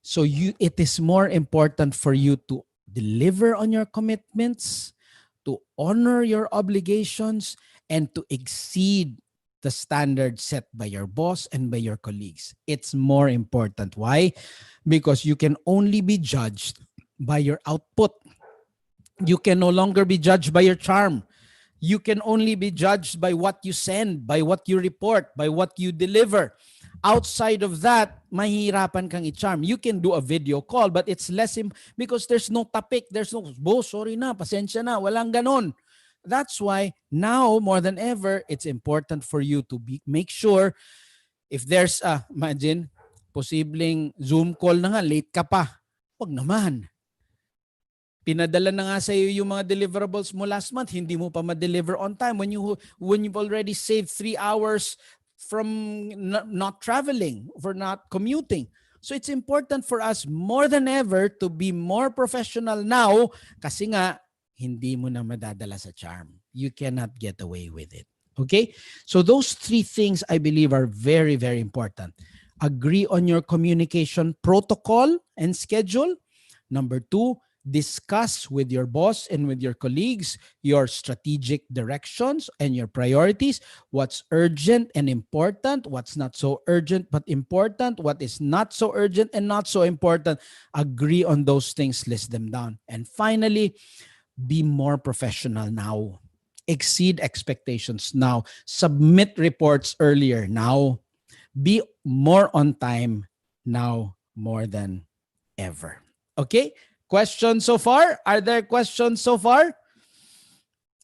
So it is more important for you to deliver on your commitments, to honor your obligations, and to exceed the standards set by your boss and by your colleagues. It's more important. Why? Because you can only be judged by your output. You can no longer be judged by your charm. You can only be judged by what you send, by what you report, by what you deliver. Outside of that, mahihirapan kang i-charm. You can do a video call, but it's less because there's no topic, there's no, sorry na, pasensya na, walang ganon. That's why now more than ever, it's important for you to make sure if there's imagine, posibleng Zoom call na nga, late ka pa. Wag naman. Pinadala na nga sa iyo yung mga deliverables mo last month, hindi mo pa ma-deliver on time when you've already saved 3 hours from not traveling, for not commuting. So it's important for us more than ever to be more professional now kasi nga hindi mo na madadala sa charm. You cannot get away with it. Okay? So those 3 things I believe are very, very important. Agree on your communication protocol and schedule. Number 2, discuss with your boss and with your colleagues your strategic directions and your priorities, what's urgent and important, what's not so urgent but important, what is not so urgent and not so important. Agree on those things, list them down. And finally, be more professional now. Exceed expectations now. Submit reports earlier now. Be more on time now more than ever. Okay? Questions so far? Are there questions so far?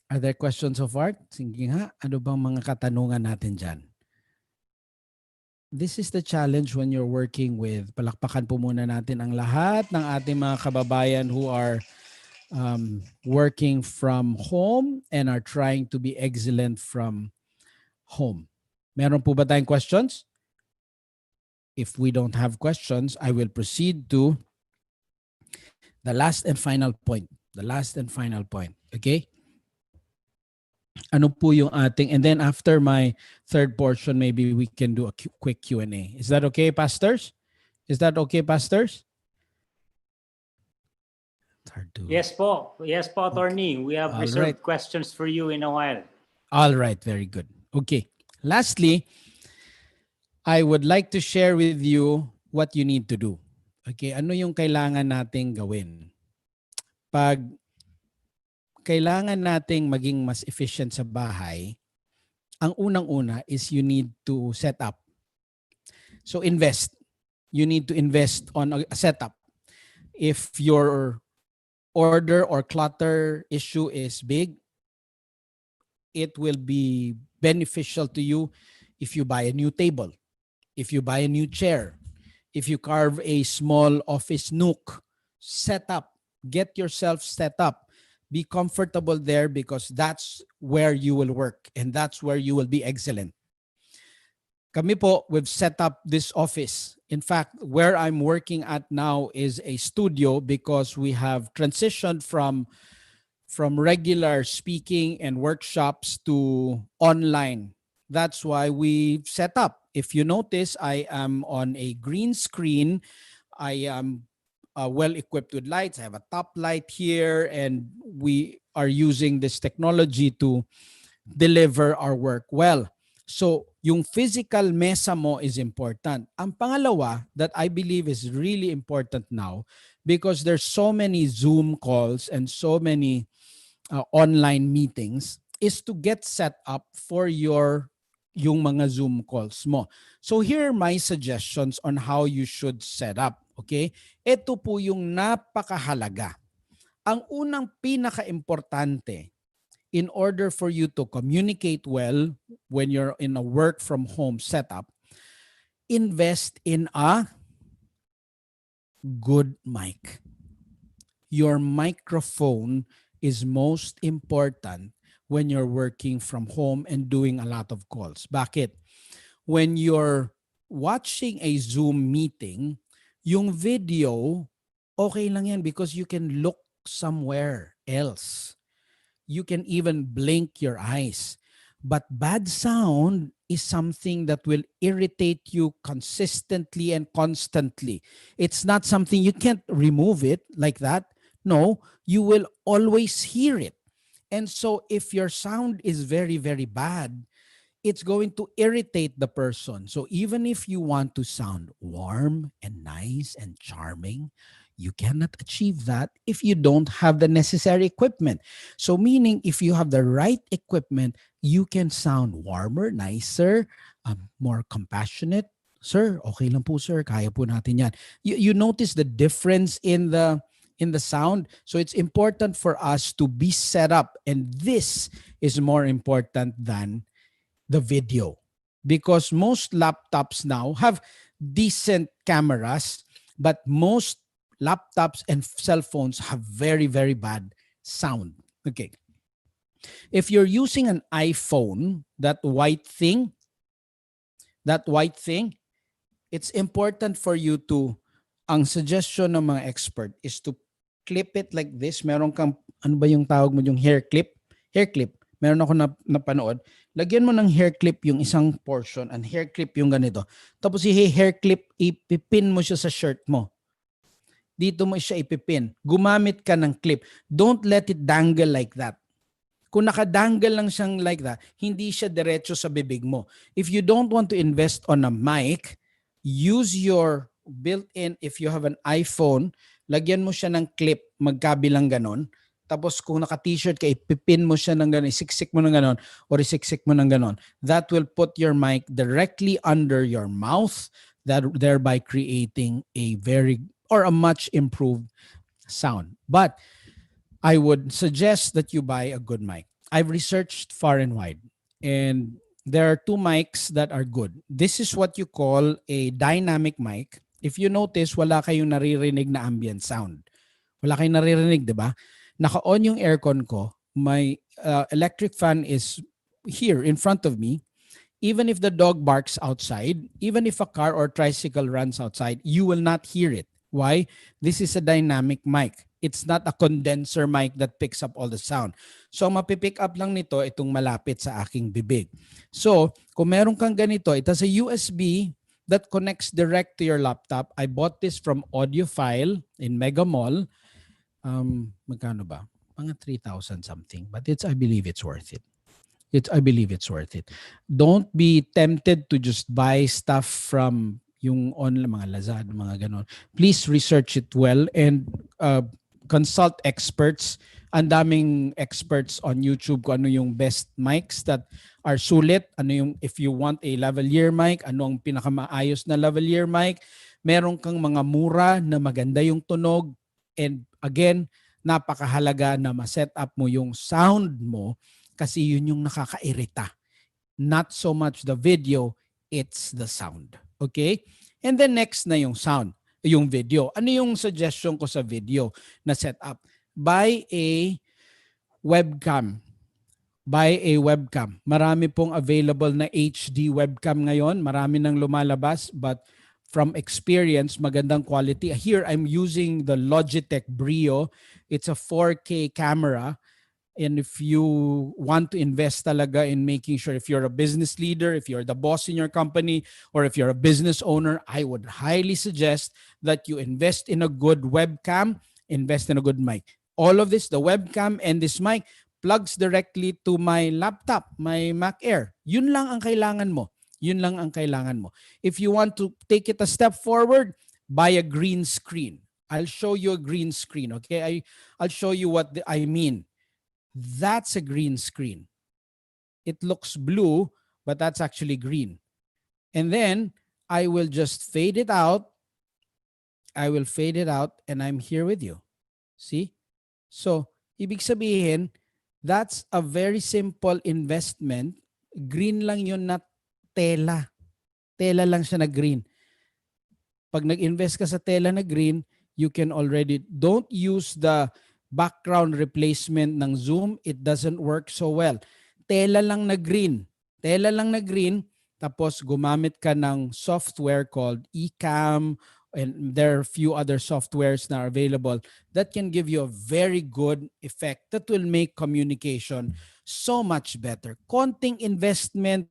Are there questions so far? Sige nga, ano bang mga katanungan natin dyan? This is the challenge when you're working with, palakpakan po muna natin ang lahat ng ating mga kababayan who are working from home and are trying to be excellent from home. Meron po ba tayong questions? If we don't have questions, I will proceed to the last and final point. The last and final point. Okay? Ano po yung ating, and then after my third portion, maybe we can do a quick Q&A. Is that okay, pastors? Is that okay, pastors? Yes po. Yes po, attorney. We have reserved questions for you in a while. All right. Very good. Okay. Lastly, I would like to share with you what you need to do. Okay, ano yung kailangan nating gawin? Pag kailangan nating maging mas efficient sa bahay, ang unang-una is you need to set up. So invest. You need to invest on a setup. If your order or clutter issue is big, it will be beneficial to you if you buy a new table, if you buy a new chair, if you carve a small office nook. Set up. Get yourself set up. Be comfortable there because that's where you will work and that's where you will be excellent. Kami po, we've set up this office. In fact, where I'm working at now is a studio because we have transitioned from regular speaking and workshops to online. That's why we've set up. If you notice, I am on a green screen. I am well equipped with lights. I have a top light here and we are using this technology to deliver our work well. So, yung physical mesa mo is important. Ang pangalawa that I believe is really important now because there's so many Zoom calls and so many online meetings is to get set up for yung mga Zoom calls mo. So here are my suggestions on how you should set up. Okay? Ito po yung napakahalaga. Ang unang pinaka-importante in order for you to communicate well when you're in a work from home setup, invest in a good mic. Your microphone is most important when you're working from home and doing a lot of calls. Bakit? When you're watching a Zoom meeting, yung video, okay lang yan because you can look somewhere else. You can even blink your eyes. But bad sound is something that will irritate you consistently and constantly. It's not something you can't remove it like that. No, you will always hear it. And so if your sound is very, very bad, it's going to irritate the person. So even if you want to sound warm and nice and charming, You cannot achieve that if you don't have the necessary equipment. So meaning if you have the right equipment, you can sound warmer, nicer, more compassionate. Sir, okay lang po sir, kaya po natin yan. You notice the difference in the sound. So it's important for us to be set up, and this is more important than the video, because most laptops now have decent cameras, but most laptops and cell phones have very, very bad sound. Okay. If you're using an iPhone, that white thing, it's important for you to, ang suggestion ng mga expert is to clip it like this. Meron kang, ano ba yung tawag mo, yung hair clip? Hair clip. Meron ako napanood. Lagyan mo ng hair clip yung isang portion and hair clip yung ganito. Tapos hair clip, ipipin mo siya sa shirt mo. Dito mo siya ipipin. Gumamit ka ng clip. Don't let it dangle like that. Kung nakadangle lang siyang like that, hindi siya diretso sa bibig mo. If you don't want to invest on a mic, use your built-in, if you have an iPhone, lagyan mo siya ng clip, magkabilang ganon. Tapos kung naka-t-shirt ka, ipipin mo siya ng ganon, isiksik mo ng ganon, or isiksik mo ng ganon. That will put your mic directly under your mouth, thereby creating a much improved sound. But I would suggest that you buy a good mic. I've researched far and wide, and there are two mics that are good. This is what you call a dynamic mic. If you notice, wala kayong naririnig na ambient sound. Wala kayong naririnig, di ba? Naka-on yung aircon ko. My electric fan is here in front of me. Even if the dog barks outside, even if a car or tricycle runs outside, you will not hear it. Why? This is a dynamic mic. It's not a condenser mic that picks up all the sound. So, mapipick up lang nito itong malapit sa aking bibig. So, kung meron kang ganito, it has a USB that connects direct to your laptop. I bought this from Audiophile in Mega Mall. Magkano ba? Mga 3,000 something. But I believe it's worth it. I believe it's worth it. Don't be tempted to just buy stuff from yung online, mga Lazada, mga ganon. Please research it well and consult experts. Ang daming experts on YouTube kung ano yung best mics that are sulit. Ano yung, if you want a lavalier mic, ano ang pinakamaayos na lavalier mic. Meron kang mga mura na maganda yung tunog. And again, napakahalaga na ma-set up mo yung sound mo kasi yun yung nakakairita. Not so much the video, it's the sound. Okay? And then next na yung sound, yung video. Ano yung suggestion ko sa video na setup? Buy a webcam. Buy a webcam. Marami pong available na HD webcam ngayon. Marami nang lumalabas, but from experience, magandang quality. Here, I'm using the Logitech Brio. It's a 4K camera. And if you want to invest talaga in making sure, if you're a business leader, if you're the boss in your company, or if you're a business owner, I would highly suggest that you invest in a good webcam, invest in a good mic. All of this, the webcam and this mic, plugs directly to my laptop, my Mac Air. Yun lang ang kailangan mo. Yun lang ang kailangan mo. If you want to take it a step forward, buy a green screen. I'll show you a green screen, okay? I'll show you what I mean. That's a green screen. It looks blue, but that's actually green. And then I will just fade it out. I will fade it out and I'm here with you. See? So, ibig sabihin, that's a very simple investment. Green lang yun na tela. Tela lang siya na green. Pag nag-invest ka sa tela na green, you can already, don't use the background replacement ng Zoom. It doesn't work so well. Tela lang na green. Tela lang na green. Tapos gumamit ka ng software called eCam, and there are a few other softwares that are available that can give you a very good effect that will make communication so much better. Konting investment.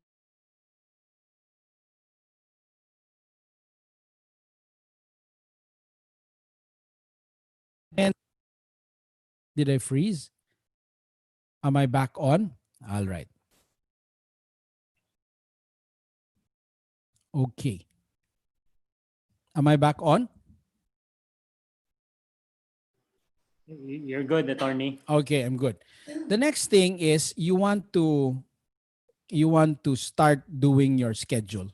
And did I freeze? Am I back on? All right. Okay. Am I back on? You're good, attorney. Okay, I'm good. The next thing is you want to start doing your schedule.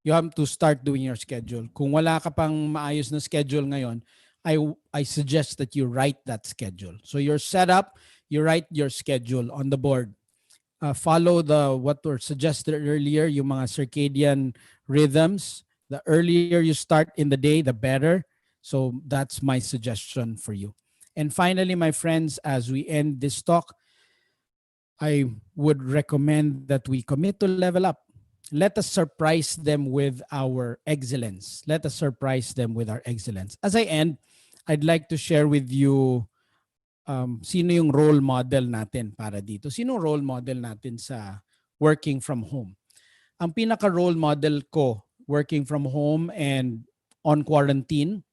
You have to start doing your schedule. Kung wala ka pang maayos na schedule ngayon, I suggest that you write that schedule. So you're set up, you write your schedule on the board. Follow what were suggested earlier, yung mga circadian rhythms. The earlier you start in the day, the better. So that's my suggestion for you. And finally, my friends, as we end this talk, I would recommend that we commit to level up. Let us surprise them with our excellence. Let us surprise them with our excellence. As I end, I'd like to share with you sino yung role model natin para dito. Sino role model natin sa working from home? Ang pinaka-role model ko working from home and on quarantine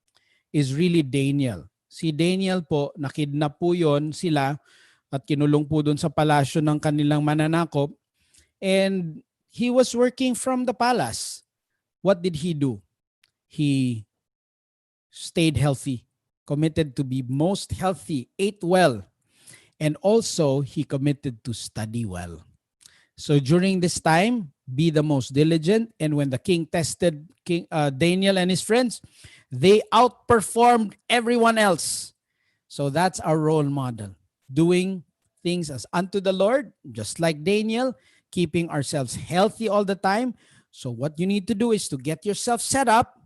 is really Daniel. Si Daniel po, nakidnap po yun sila at kinulong po doon sa palasyo ng kanilang mananakop. And he was working from the palace. What did he do? He stayed healthy, committed to be most healthy, ate well, and also he committed to study well. So during this time, be the most diligent. And when the king tested Daniel and his friends, they outperformed everyone else. So that's our role model. Doing things as unto the Lord, just like Daniel, keeping ourselves healthy all the time. So what you need to do is to get yourself set up,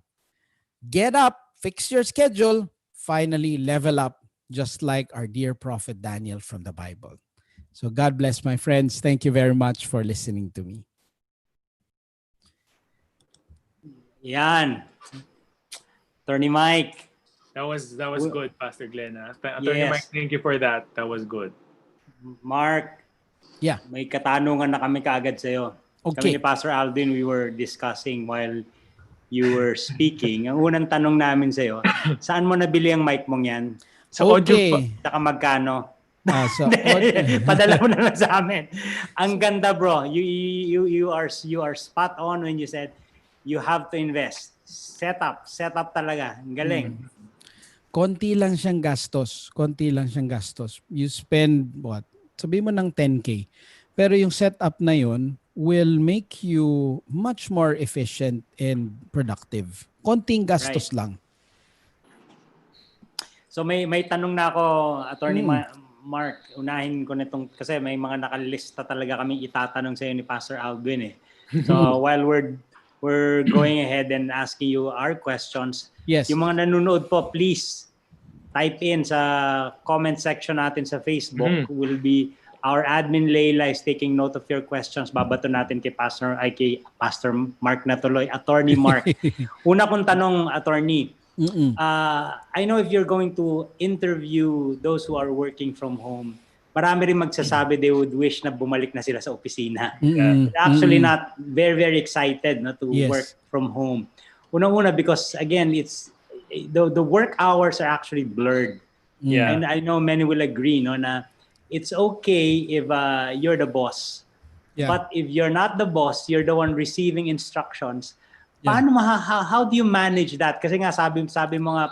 get up, fix your schedule, finally level up, just like our dear prophet Daniel from the Bible. So God bless, my friends. Thank you very much for listening to me. Yan. Attorney Mike. That was good, Pastor Glenn. Attorney Yes. Mike, thank you for that. That was good. Mark. Yeah. May katanungan na kami kaagad sa'yo. Kami Okay. ni Pastor Alvin, we were discussing while you were speaking. Ang unang tanong namin sa'yo, saan mo nabili ang mic mong yan? Sa audio Okay. Saka magkano? So, Padala mo na lang sa amin. Ang ganda, bro. You are spot on when you said you have to invest. Set up talaga. Ang galing. konti lang siyang gastos. Konti lang siyang gastos. You spend what? Sabihin mo ng 10K. Pero yung setup na yun will make you much more efficient and productive. Konting gastos lang. So may tanong na ako, Attorney Mark. Unahin ko nitong kasi may mga nakalista talaga kaming itatanong sa iyo ni Pastor Alvin eh. So while we're going ahead and asking you our questions, Yes. yung mga nanonood po, please type in sa comment section natin sa Facebook. Will be our admin Leila is taking note of your questions. Babato natin kay Pastor Mark na tuloy. Attorney Mark. Una kong tanong, Attorney. I know if you're going to interview those who are working from home, marami rin magsasabi they would wish na bumalik na sila sa opisina. Actually not very, very excited to work from home. Unang-una because again, it's the work hours are actually blurred. Yeah. And I know many will agree na it's okay if you're the boss. Yeah. But if you're not the boss, you're the one receiving instructions. Paano how do you manage that? Kasi nga sabi mo nga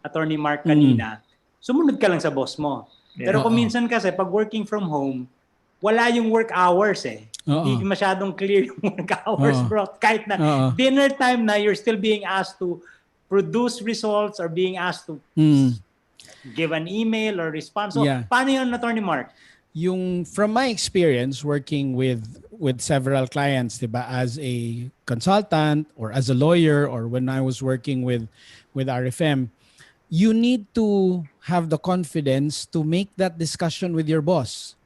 Attorney Mark kanina, sumunod ka lang sa boss mo. Yeah. Pero kung minsan kasi pag working from home, wala yung work hours eh. Hindi masyadong clear yung work hours, bro. Kahit na dinner time na, you're still being asked to produce results or being asked to give an email or response. So, paano yun, Attorney Mark? From my experience working with several clients, diba, as a consultant or as a lawyer or when I was working with RFM, you need to have the confidence to make that discussion with your boss.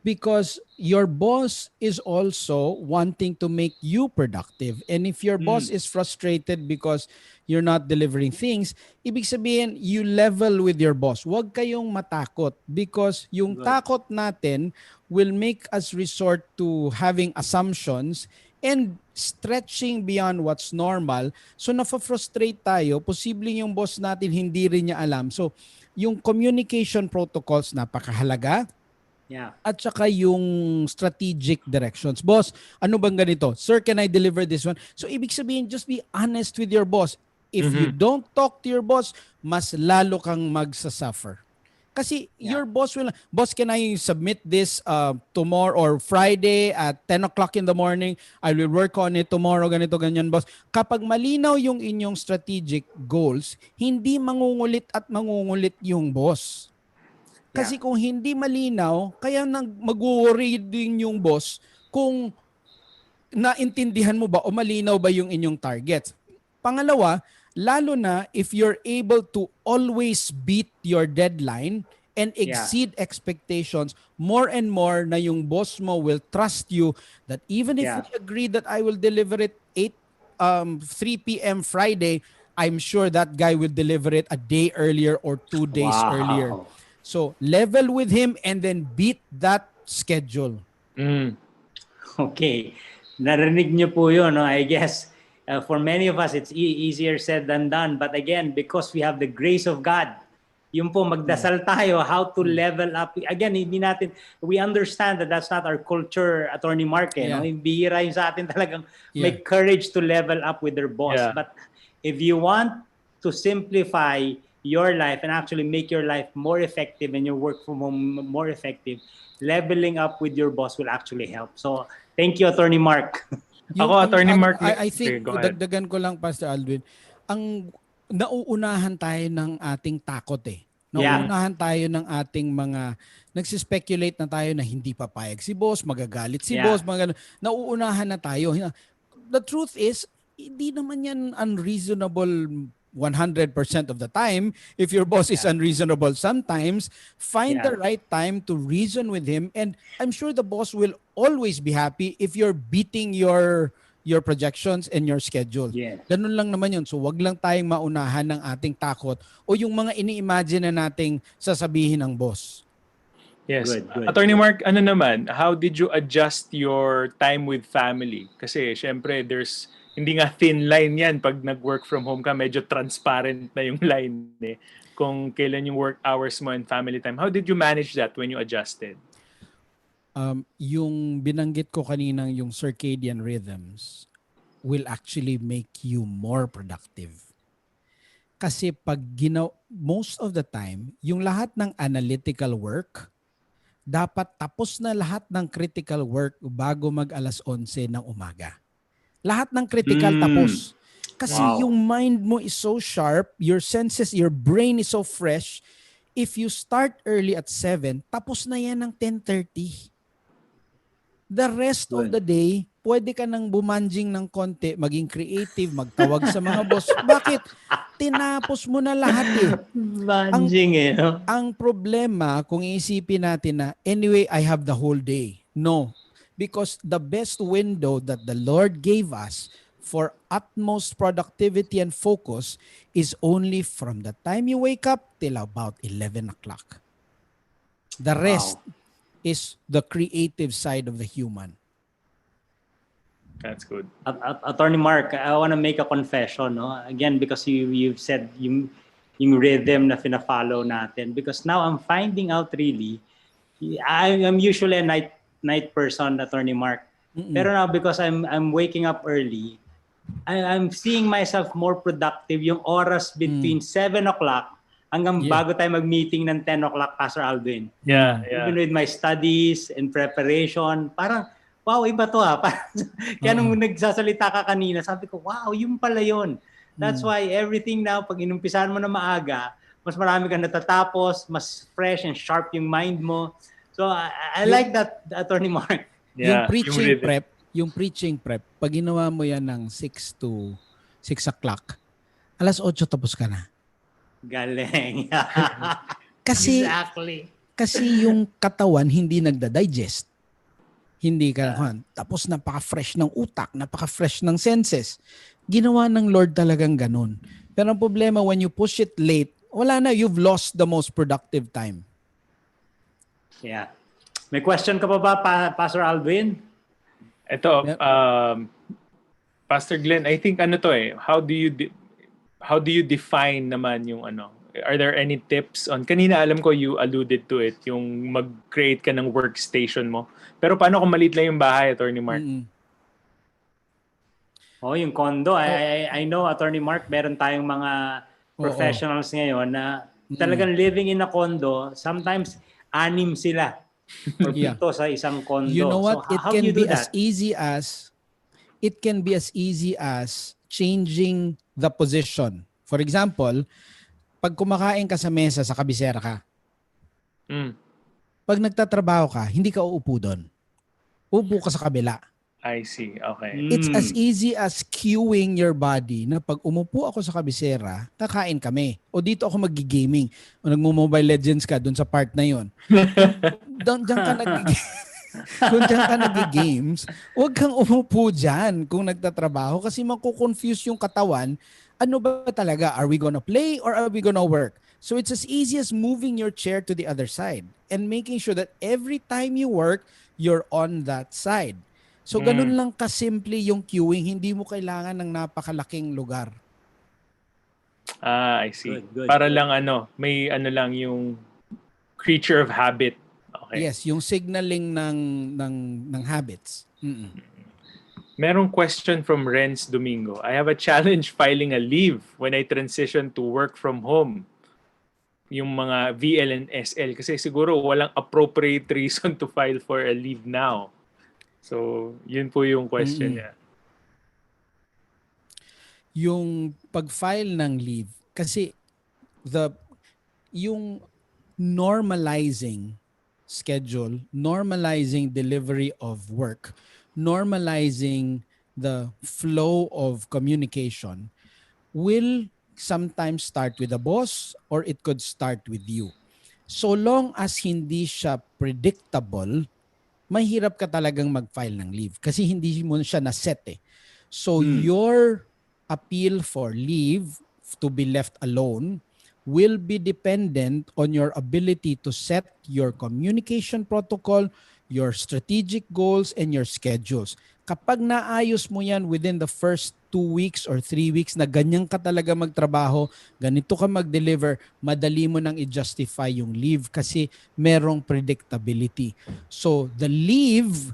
Because your boss is also wanting to make you productive. And if your boss is frustrated because you're not delivering things, ibig sabihin, you level with your boss. Huwag kayong matakot because yung takot natin will make us resort to having assumptions and stretching beyond what's normal. So nafa-frustrate tayo, posibleng yung boss natin hindi rin niya alam. So yung communication protocols napakahalaga. Yeah. At saka yung strategic directions. Boss, ano bang ganito? Sir, can I deliver this one? So ibig sabihin, just be honest with your boss. If you don't talk to your boss, mas lalo kang magsasuffer. Kasi your boss will, boss, can I submit this tomorrow or Friday at 10 o'clock in the morning? I will work on it tomorrow, ganito, ganyan, boss. Kapag malinaw yung inyong strategic goals, hindi mangungulit at mangungulit yung boss. Kasi kung hindi malinaw, kaya mag-worry din yung boss kung naintindihan mo ba o malinaw ba yung inyong targets. Pangalawa, lalo na if you're able to always beat your deadline and exceed expectations, more and more na yung boss mo will trust you that even if we agree that I will deliver it 3 p.m. Friday, I'm sure that guy will deliver it a day earlier or 2 days earlier. So level with him and then beat that schedule. Okay. Narinig niyo po yun, no? I guess for many of us, it's easier said than done. But again, because we have the grace of God, yun po, magdasal tayo how to level up. Again, hindi natin, we understand that that's not our culture, Attorney Marc. No? Bihira yung sa atin talagang make courage to level up with their boss. But if you want to simplify your life and actually make your life more effective and your work from home more effective, leveling up with your boss will actually help. So, thank you, Attorney Marc. Attorney Marc. I think, dagdagan ko lang, Pastor Alvin, ang nauunahan tayo ng ating takot eh. Nauunahan tayo ng ating mga, nagsispekulate na tayo na hindi papayag si boss, magagalit si boss, nauunahan na tayo. The truth is, hindi naman yan unreasonable 100% of the time. If your boss is unreasonable sometimes, find the right time to reason with him, and I'm sure the boss will always be happy if you're beating your projections and your schedule. Ganun lang naman yun. So wag lang tayong maunahan ng ating takot o yung mga ini-imagine na nating sasabihin ng boss. Yes. Good. Attorney Marc, ano naman, how did you adjust your time with family? Kasi syempre there's hindi nga thin line yan pag nag-work from home ka, medyo transparent na yung line eh. Kung kailan yung work hours mo and family time. How did you manage that when you adjusted? Yung binanggit ko kaninang yung circadian rhythms will actually make you more productive. Kasi pag most of the time, yung lahat ng analytical work, dapat tapos na lahat ng critical work bago mag-alas 11 ng umaga. Lahat ng critical tapos. Kasi yung mind mo is so sharp, your senses, your brain is so fresh. If you start early at 7, tapos na yan ng 10:30. The rest of the day, pwede ka nang bumanjing ng konti, maging creative, magtawag sa mga boss. Bakit? Tinapos mo na lahat eh. Banjing no? Ang problema, kung iisipin natin na, anyway, I have the whole day. No. Because the best window that the Lord gave us for utmost productivity and focus is only from the time you wake up till about 11 o'clock. The rest is the creative side of the human. That's good. Attorney Marc, I want to make a confession. No? Again, because you've said yung rhythm na fina-follow natin. Because now I'm finding out really, I'm usually a night person, Attorney Marc. Pero now because I'm waking up early, I'm seeing myself more productive yung oras between 7 o'clock hanggang bago tayo mag-meeting ng 10 o'clock, Pastor Alvin. Even with my studies and preparation, parang, wow, iba to ha. Kaya nung nagsasalita ka kanina, sabi ko, wow, yun pala yun. That's why everything now, pag inumpisahan mo na maaga, mas marami kang natatapos, mas fresh and sharp yung mind mo. So I like that, Attorney Marc. Yung preaching prep, pag ginawa mo yan ng 6 to 6 o'clock, alas 8 tapos ka na. Galing. Kasi, exactly. Kasi yung katawan hindi nagda-digest. Hindi ka, tapos napaka-fresh ng utak, napaka-fresh ng senses. Ginawa ng Lord talagang ganun. Pero ang problema, when you push it late, wala na, you've lost the most productive time. Yeah. May question ka pa ba, Pastor Alvin? Ito, Pastor Glenn, I think ano to eh, how do you define naman yung ano? Are there any tips on, kanina alam ko you alluded to it, yung mag-create ka ng workstation mo. Pero paano kung maliit lang yung bahay, Attorney Marc? Oh, yung condo. I know, Attorney Mark, meron tayong mga professionals ngayon na talagang living in a condo. Sometimes, 6 sila or 7 sa isang condo. You know what? So, how do you do that? It can be as easy as changing the position. For example, pag kumakain ka sa mesa, sa kabisera ka. Pag nagtatrabaho ka, hindi ka uupo doon. Upo ka sa kabila. I see. Okay. It's as easy as cueing your body na pag umupo ako sa kabisera, kakain kami. O dito ako magi-gaming. O nagmo-Mobile Legends ka doon sa part na yon. Diyan ka kung diyan ka nag-games, huwag kang umupo dyan kung nagtatrabaho kasi makukonfuse yung katawan. Ano ba talaga? Are we gonna play or are we gonna work? So it's as easy as moving your chair to the other side and making sure that every time you work, you're on that side. So ganun lang kasimple yung queuing. Hindi mo kailangan ng napakalaking lugar. I see. Good. Para lang may lang yung creature of habit. Okay. Yes, yung signaling ng habits. Merong question from Renz Domingo. I have a challenge filing a leave when I transition to work from home. Yung mga VL and SL kasi siguro walang appropriate reason to file for a leave now. So, yun po yung question niya. Yung pag-file ng leave, kasi yung normalizing schedule, normalizing delivery of work, normalizing the flow of communication will sometimes start with the boss or it could start with you. So long as hindi siya predictable, mahirap ka talagang mag-file ng leave kasi hindi mo siya na-set eh. So your appeal for leave to be left alone will be dependent on your ability to set your communication protocol, your strategic goals, and your schedules. Kapag naayos mo yan within the first 2 weeks or 3 weeks na ganyan ka talaga magtrabaho, ganito ka mag-deliver, madali mo nang i-justify yung leave kasi merong predictability. So the leave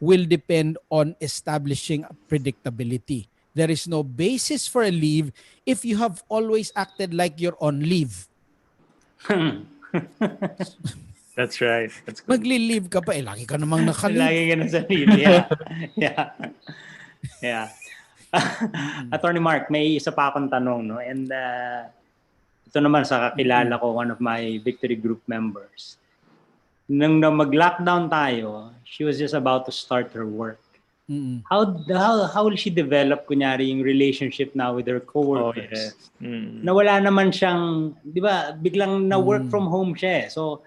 will depend on establishing predictability. There is no basis for a leave if you have always acted like you're on leave. That's right. That's good. Magli-leave ka pa lagi ka namang naka-leave. Lagi ka na sa leave. Yeah. Attorney Mark, may isa pa akong tanong, no? And ito naman sa kakilala ko, one of my Victory Group members. Nung mag-lockdown tayo, she was just about to start her work. How will she develop kunyari yung relationship now with her coworkers? Na wala naman siyang, 'di ba, biglang na work from home siya. So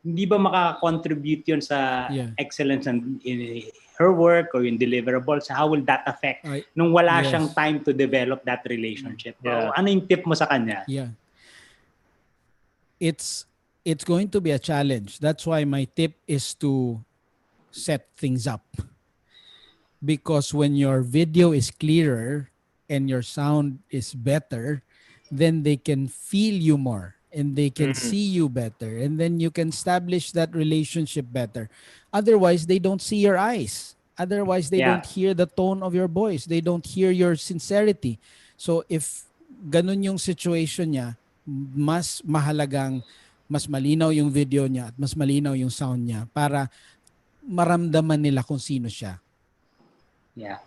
hindi ba makaka-contribute 'yun sa excellence in her work or in deliverables? How will that affect nung wala siyang time to develop that relationship? Ano yung tip mo sa kanya? Yeah. It's going to be a challenge. That's why my tip is to set things up. Because when your video is clearer and your sound is better, then they can feel you more and they can see you better and then you can establish that relationship better. Otherwise, they don't see your eyes. Otherwise, they don't hear the tone of your voice. They don't hear your sincerity. So if ganun yung situation niya, mas mahalagang mas malinaw yung video niya at mas malinaw yung sound niya para maramdaman nila kung sino siya. Yeah.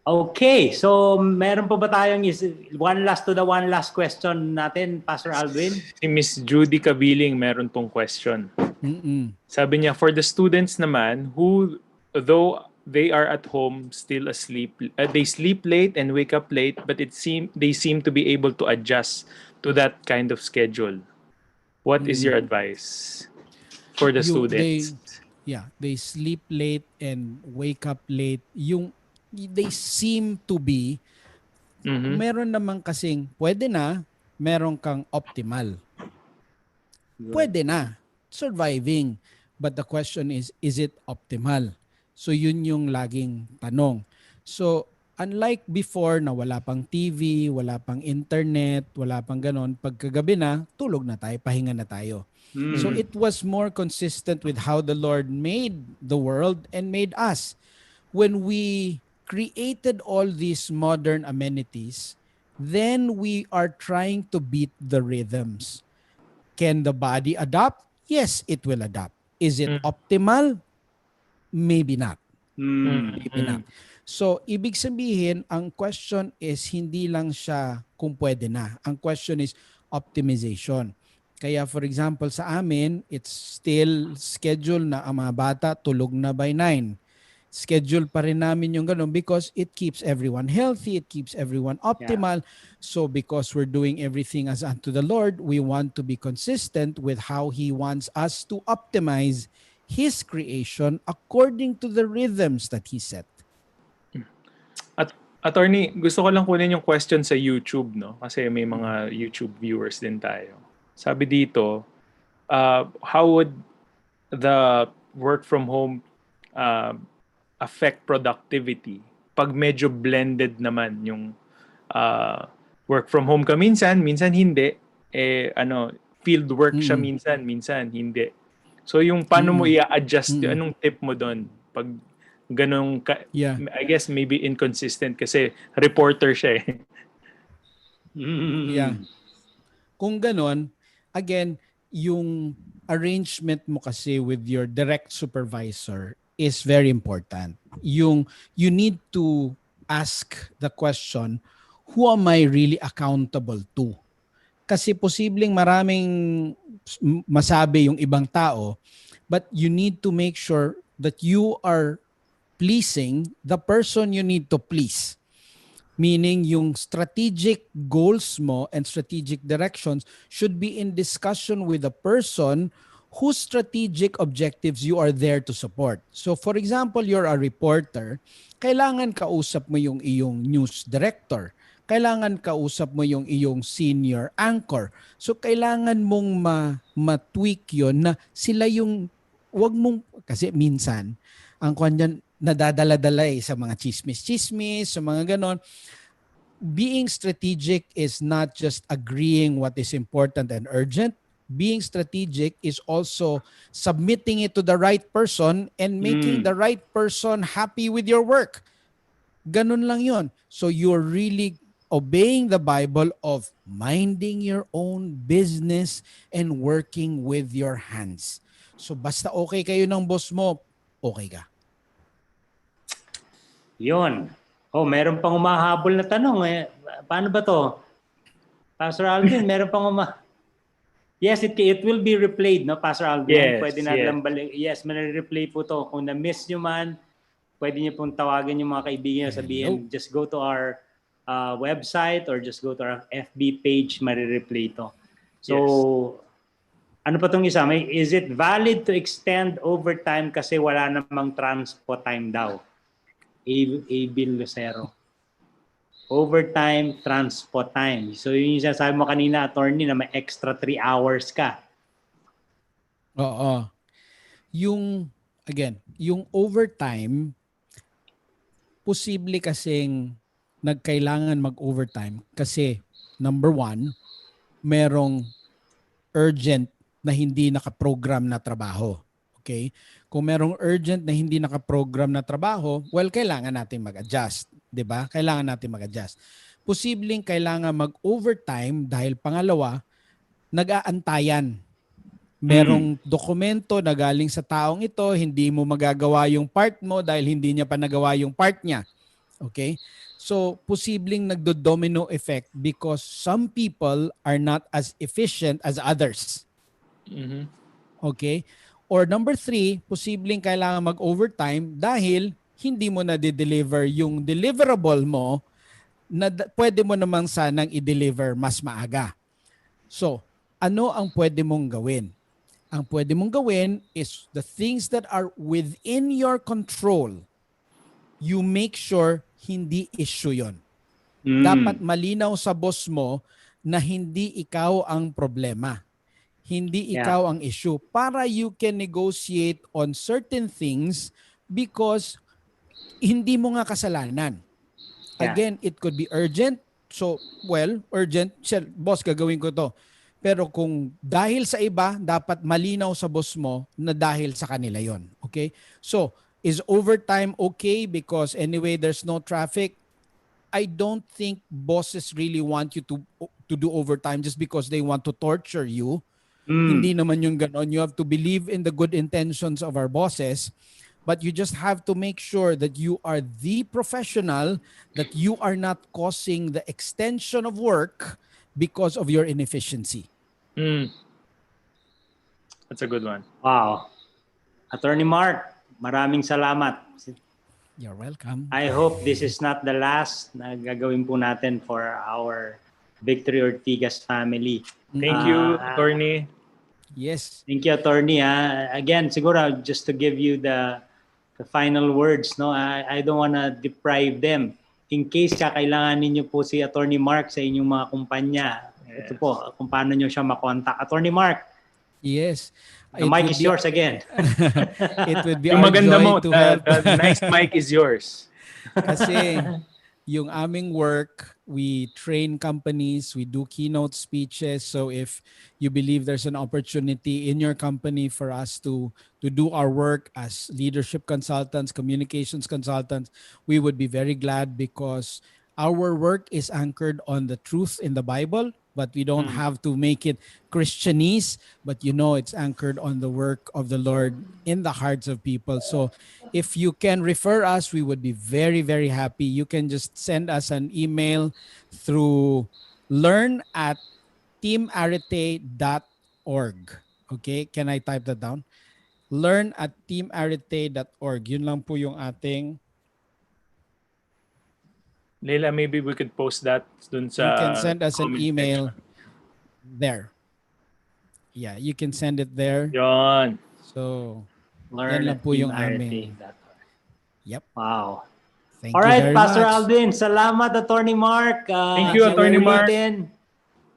Okay, so meron pa ba tayong one last question natin, Pastor Alvin? Si Miss Judy Kabiling meron pong question. Sabi niya, for the students naman who, though they are at home still asleep, they sleep late and wake up late, but they seem to be able to adjust to that kind of schedule. What is your advice for the students? They sleep late and wake up late. They seem to be, meron naman kasing, pwede na, meron kang optimal. Pwede na, surviving. But the question is it optimal? So yun yung laging tanong. So unlike before na wala pang TV, wala pang internet, wala pang ganon, pagkagabi na, tulog na tayo, pahinga na tayo. So it was more consistent with how the Lord made the world and made us. When we created all these modern amenities, then we are trying to beat the rhythms. Can the body adapt? Yes, it will adapt. Is it optimal? Maybe not. Maybe not. So, ibig sabihin, ang question is hindi lang siya kung pwede na. Ang question is optimization. Kaya for example sa amin, it's still schedule na ang mga bata tulog na by 9. Schedule pa rin namin yung ganun because it keeps everyone healthy, it keeps everyone optimal. So because we're doing everything as unto the Lord, we want to be consistent with how He wants us to optimize His creation according to the rhythms that He set. At Attorney, gusto ko lang kunin yung question sa YouTube, no? Kasi may mga YouTube viewers din tayo. Sabi dito, how would the work from home affect productivity pag medyo blended naman yung work from home ka minsan hindi, field work siya minsan hindi. So yung paano mo i-adjust, anong tip mo doon pag ganong I guess maybe inconsistent kasi reporter siya eh. Yeah. Kung ganon, again, yung arrangement mo kasi with your direct supervisor is very important. You need to ask the question, who am I really accountable to? Kasi posibleng maraming masabi yung ibang tao, but you need to make sure that you are pleasing the person you need to please. Meaning yung strategic goals mo and strategic directions should be in discussion with the person whose strategic objectives you are there to support. So for example, you're a reporter, kailangan kausap mo yung iyong news director. Kailangan kausap mo yung iyong senior anchor. So kailangan mong ma-tweak yun na sila yung, wag mong, kasi minsan, ang kanyan, nadadala-dala sa mga chismis-chismis, sa mga ganon. Being strategic is not just agreeing what is important and urgent. Being strategic is also submitting it to the right person and making the right person happy with your work. Ganun lang yun. So you're really obeying the Bible of minding your own business and working with your hands. So basta okay kayo ng boss mo, okay ka. Yun. Oh, meron pang humahabol na tanong eh. Paano ba to? Pastor Alvin, meron pang Yes, it will be replayed, no, Pastor Alvin? Yes, pwede na lang balik. Yes, may-replay po to. Kung na-miss nyo man, pwede nyo pong tawagan yung mga kaibigan nyo, sabihin, just go to our website or just go to our FB page, may-replay to. So, ano pa tong isa? Is it valid to extend overtime kasi wala namang transpo time daw? Bill Lucero. Overtime, transpo time. So yun yung sabi mo kanina, attorney, na may extra 3 hours ka. Oo. Yung overtime, posible kasing nagkailangan mag-overtime kasi number one, merong urgent na hindi nakaprogram na trabaho. Okay? Kung merong urgent na hindi nakaprogram na trabaho, well, kailangan natin mag-adjust. 'Di ba? Kailangan natin mag-adjust. Posibleng kailangan mag-overtime dahil pangalawa, nag-aantayan. Merong dokumento na galing sa taong ito, hindi mo magagawa yung part mo dahil hindi niya pa nagawa yung part niya. Okay? So, posibleng nagdo-domino effect because some people are not as efficient as others. Okay? Or number 3, posibleng kailangan mag-overtime dahil hindi mo na de-deliver yung deliverable mo na pwede mo namang sanang i-deliver mas maaga. So, ano ang pwede mong gawin? Ang pwede mong gawin is the things that are within your control. You make sure hindi issue yon. Dapat malinaw sa boss mo na hindi ikaw ang problema. Hindi ikaw ang issue para you can negotiate on certain things because hindi mo nga kasalanan. Again, it could be urgent. So, well, urgent. Boss, gagawin ko to. Pero kung dahil sa iba, dapat malinaw sa boss mo na dahil sa kanila yon. Okay? So, Is overtime okay because anyway there's no traffic? I don't think bosses really want you to do overtime just because they want to torture you. Hindi naman yung ganon. You have to believe in the good intentions of our bosses, but you just have to make sure that you are the professional, that you are not causing the extension of work because of your inefficiency. That's a good one. Wow. Attorney Mark, maraming salamat. You're welcome. I hope this is not the last na gagawin po natin for our Victory Ortigas family. Thank you, Attorney. Yes. Thank you, Attorney. Again, siguro just to give you the final words, no, I don't wanna deprive them. In case kakailanganin niyo po si Attorney Mark sa inyong mga kumpanya, ito po, kung paano niyo siya makontak. Attorney Mark. Yes. The mic is yours again. It would be Yung our maganda joy mo, to help. the nice mic is yours. Kasi yung aming work, we train companies, we do keynote speeches. So if you believe there's an opportunity in your company for us to do our work as leadership consultants, communications consultants, we would be very glad because our work is anchored on the truth in the Bible, but we don't have to make it Christianese, but it's anchored on the work of the Lord in the hearts of people. So if you can refer us, we would be very, very happy. You can just send us an email through learn@teamarete.org. Okay, can I type that down? learn@teamarete.org. Yun lang po yung ating... Leila, maybe we could post that dun sa You can send us an comment email section. there. Yeah, you can send it there. Yon. So, Learn yan lang po yung at amin. Yep. Wow. Thank All you right, very Pastor much. Alvin. Salamat, Attorney Mark. Thank you, Attorney Mark.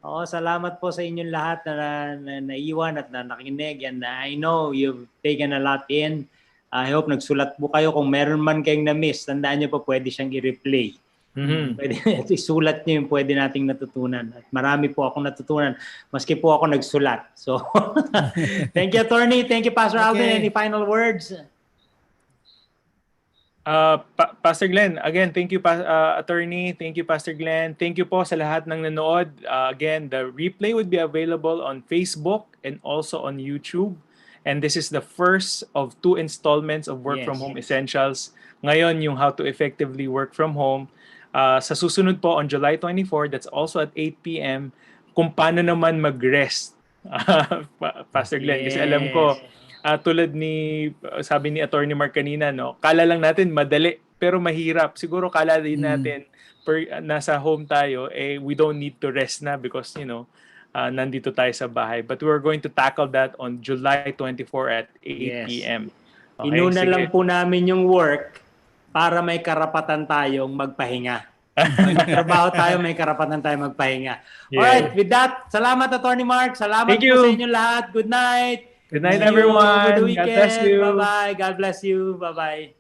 Oo, salamat po sa inyong lahat na naiwan at na nakinig. And I know you've taken a lot in. I hope nagsulat po kayo. Kung meron man kayong na-miss, tandaan nyo po pwede siyang i-replay. Pwede isulat niyo yung pwede nating natutunan. At marami po akong natutunan, maski po ako nagsulat. So, thank you, Attorney. Thank you, Pastor Alvin. Any final words? Pastor Glenn, again, thank you, Attorney. Thank you, Pastor Glenn. Thank you po sa lahat ng nanood. Again, the replay would be available on Facebook and also on YouTube. And this is the first of 2 installments of Work From Home Essentials. Ngayon, yung how to effectively work from home. Sa susunod po on July 24, that's also at 8 p.m., kung paano naman mag-rest. Pastor Glenn, kasi alam ko, tulad sabi ni Attorney Mark kanina, no, kala lang natin madali, pero mahirap. Siguro kala din natin, nasa home tayo, we don't need to rest na because, nandito tayo sa bahay. But we're going to tackle that on July 24 at 8 p.m. Okay, Inuna lang po namin yung work para may karapatan tayong magpahinga. Magtrabaho tayo, may karapatan tayong magpahinga. Alright, with that, salamat Attorney Mark. Salamat po sa inyo lahat. Good night. Good night, everyone. Over the weekend. God bless you. Bye-bye. God bless you. Bye-bye.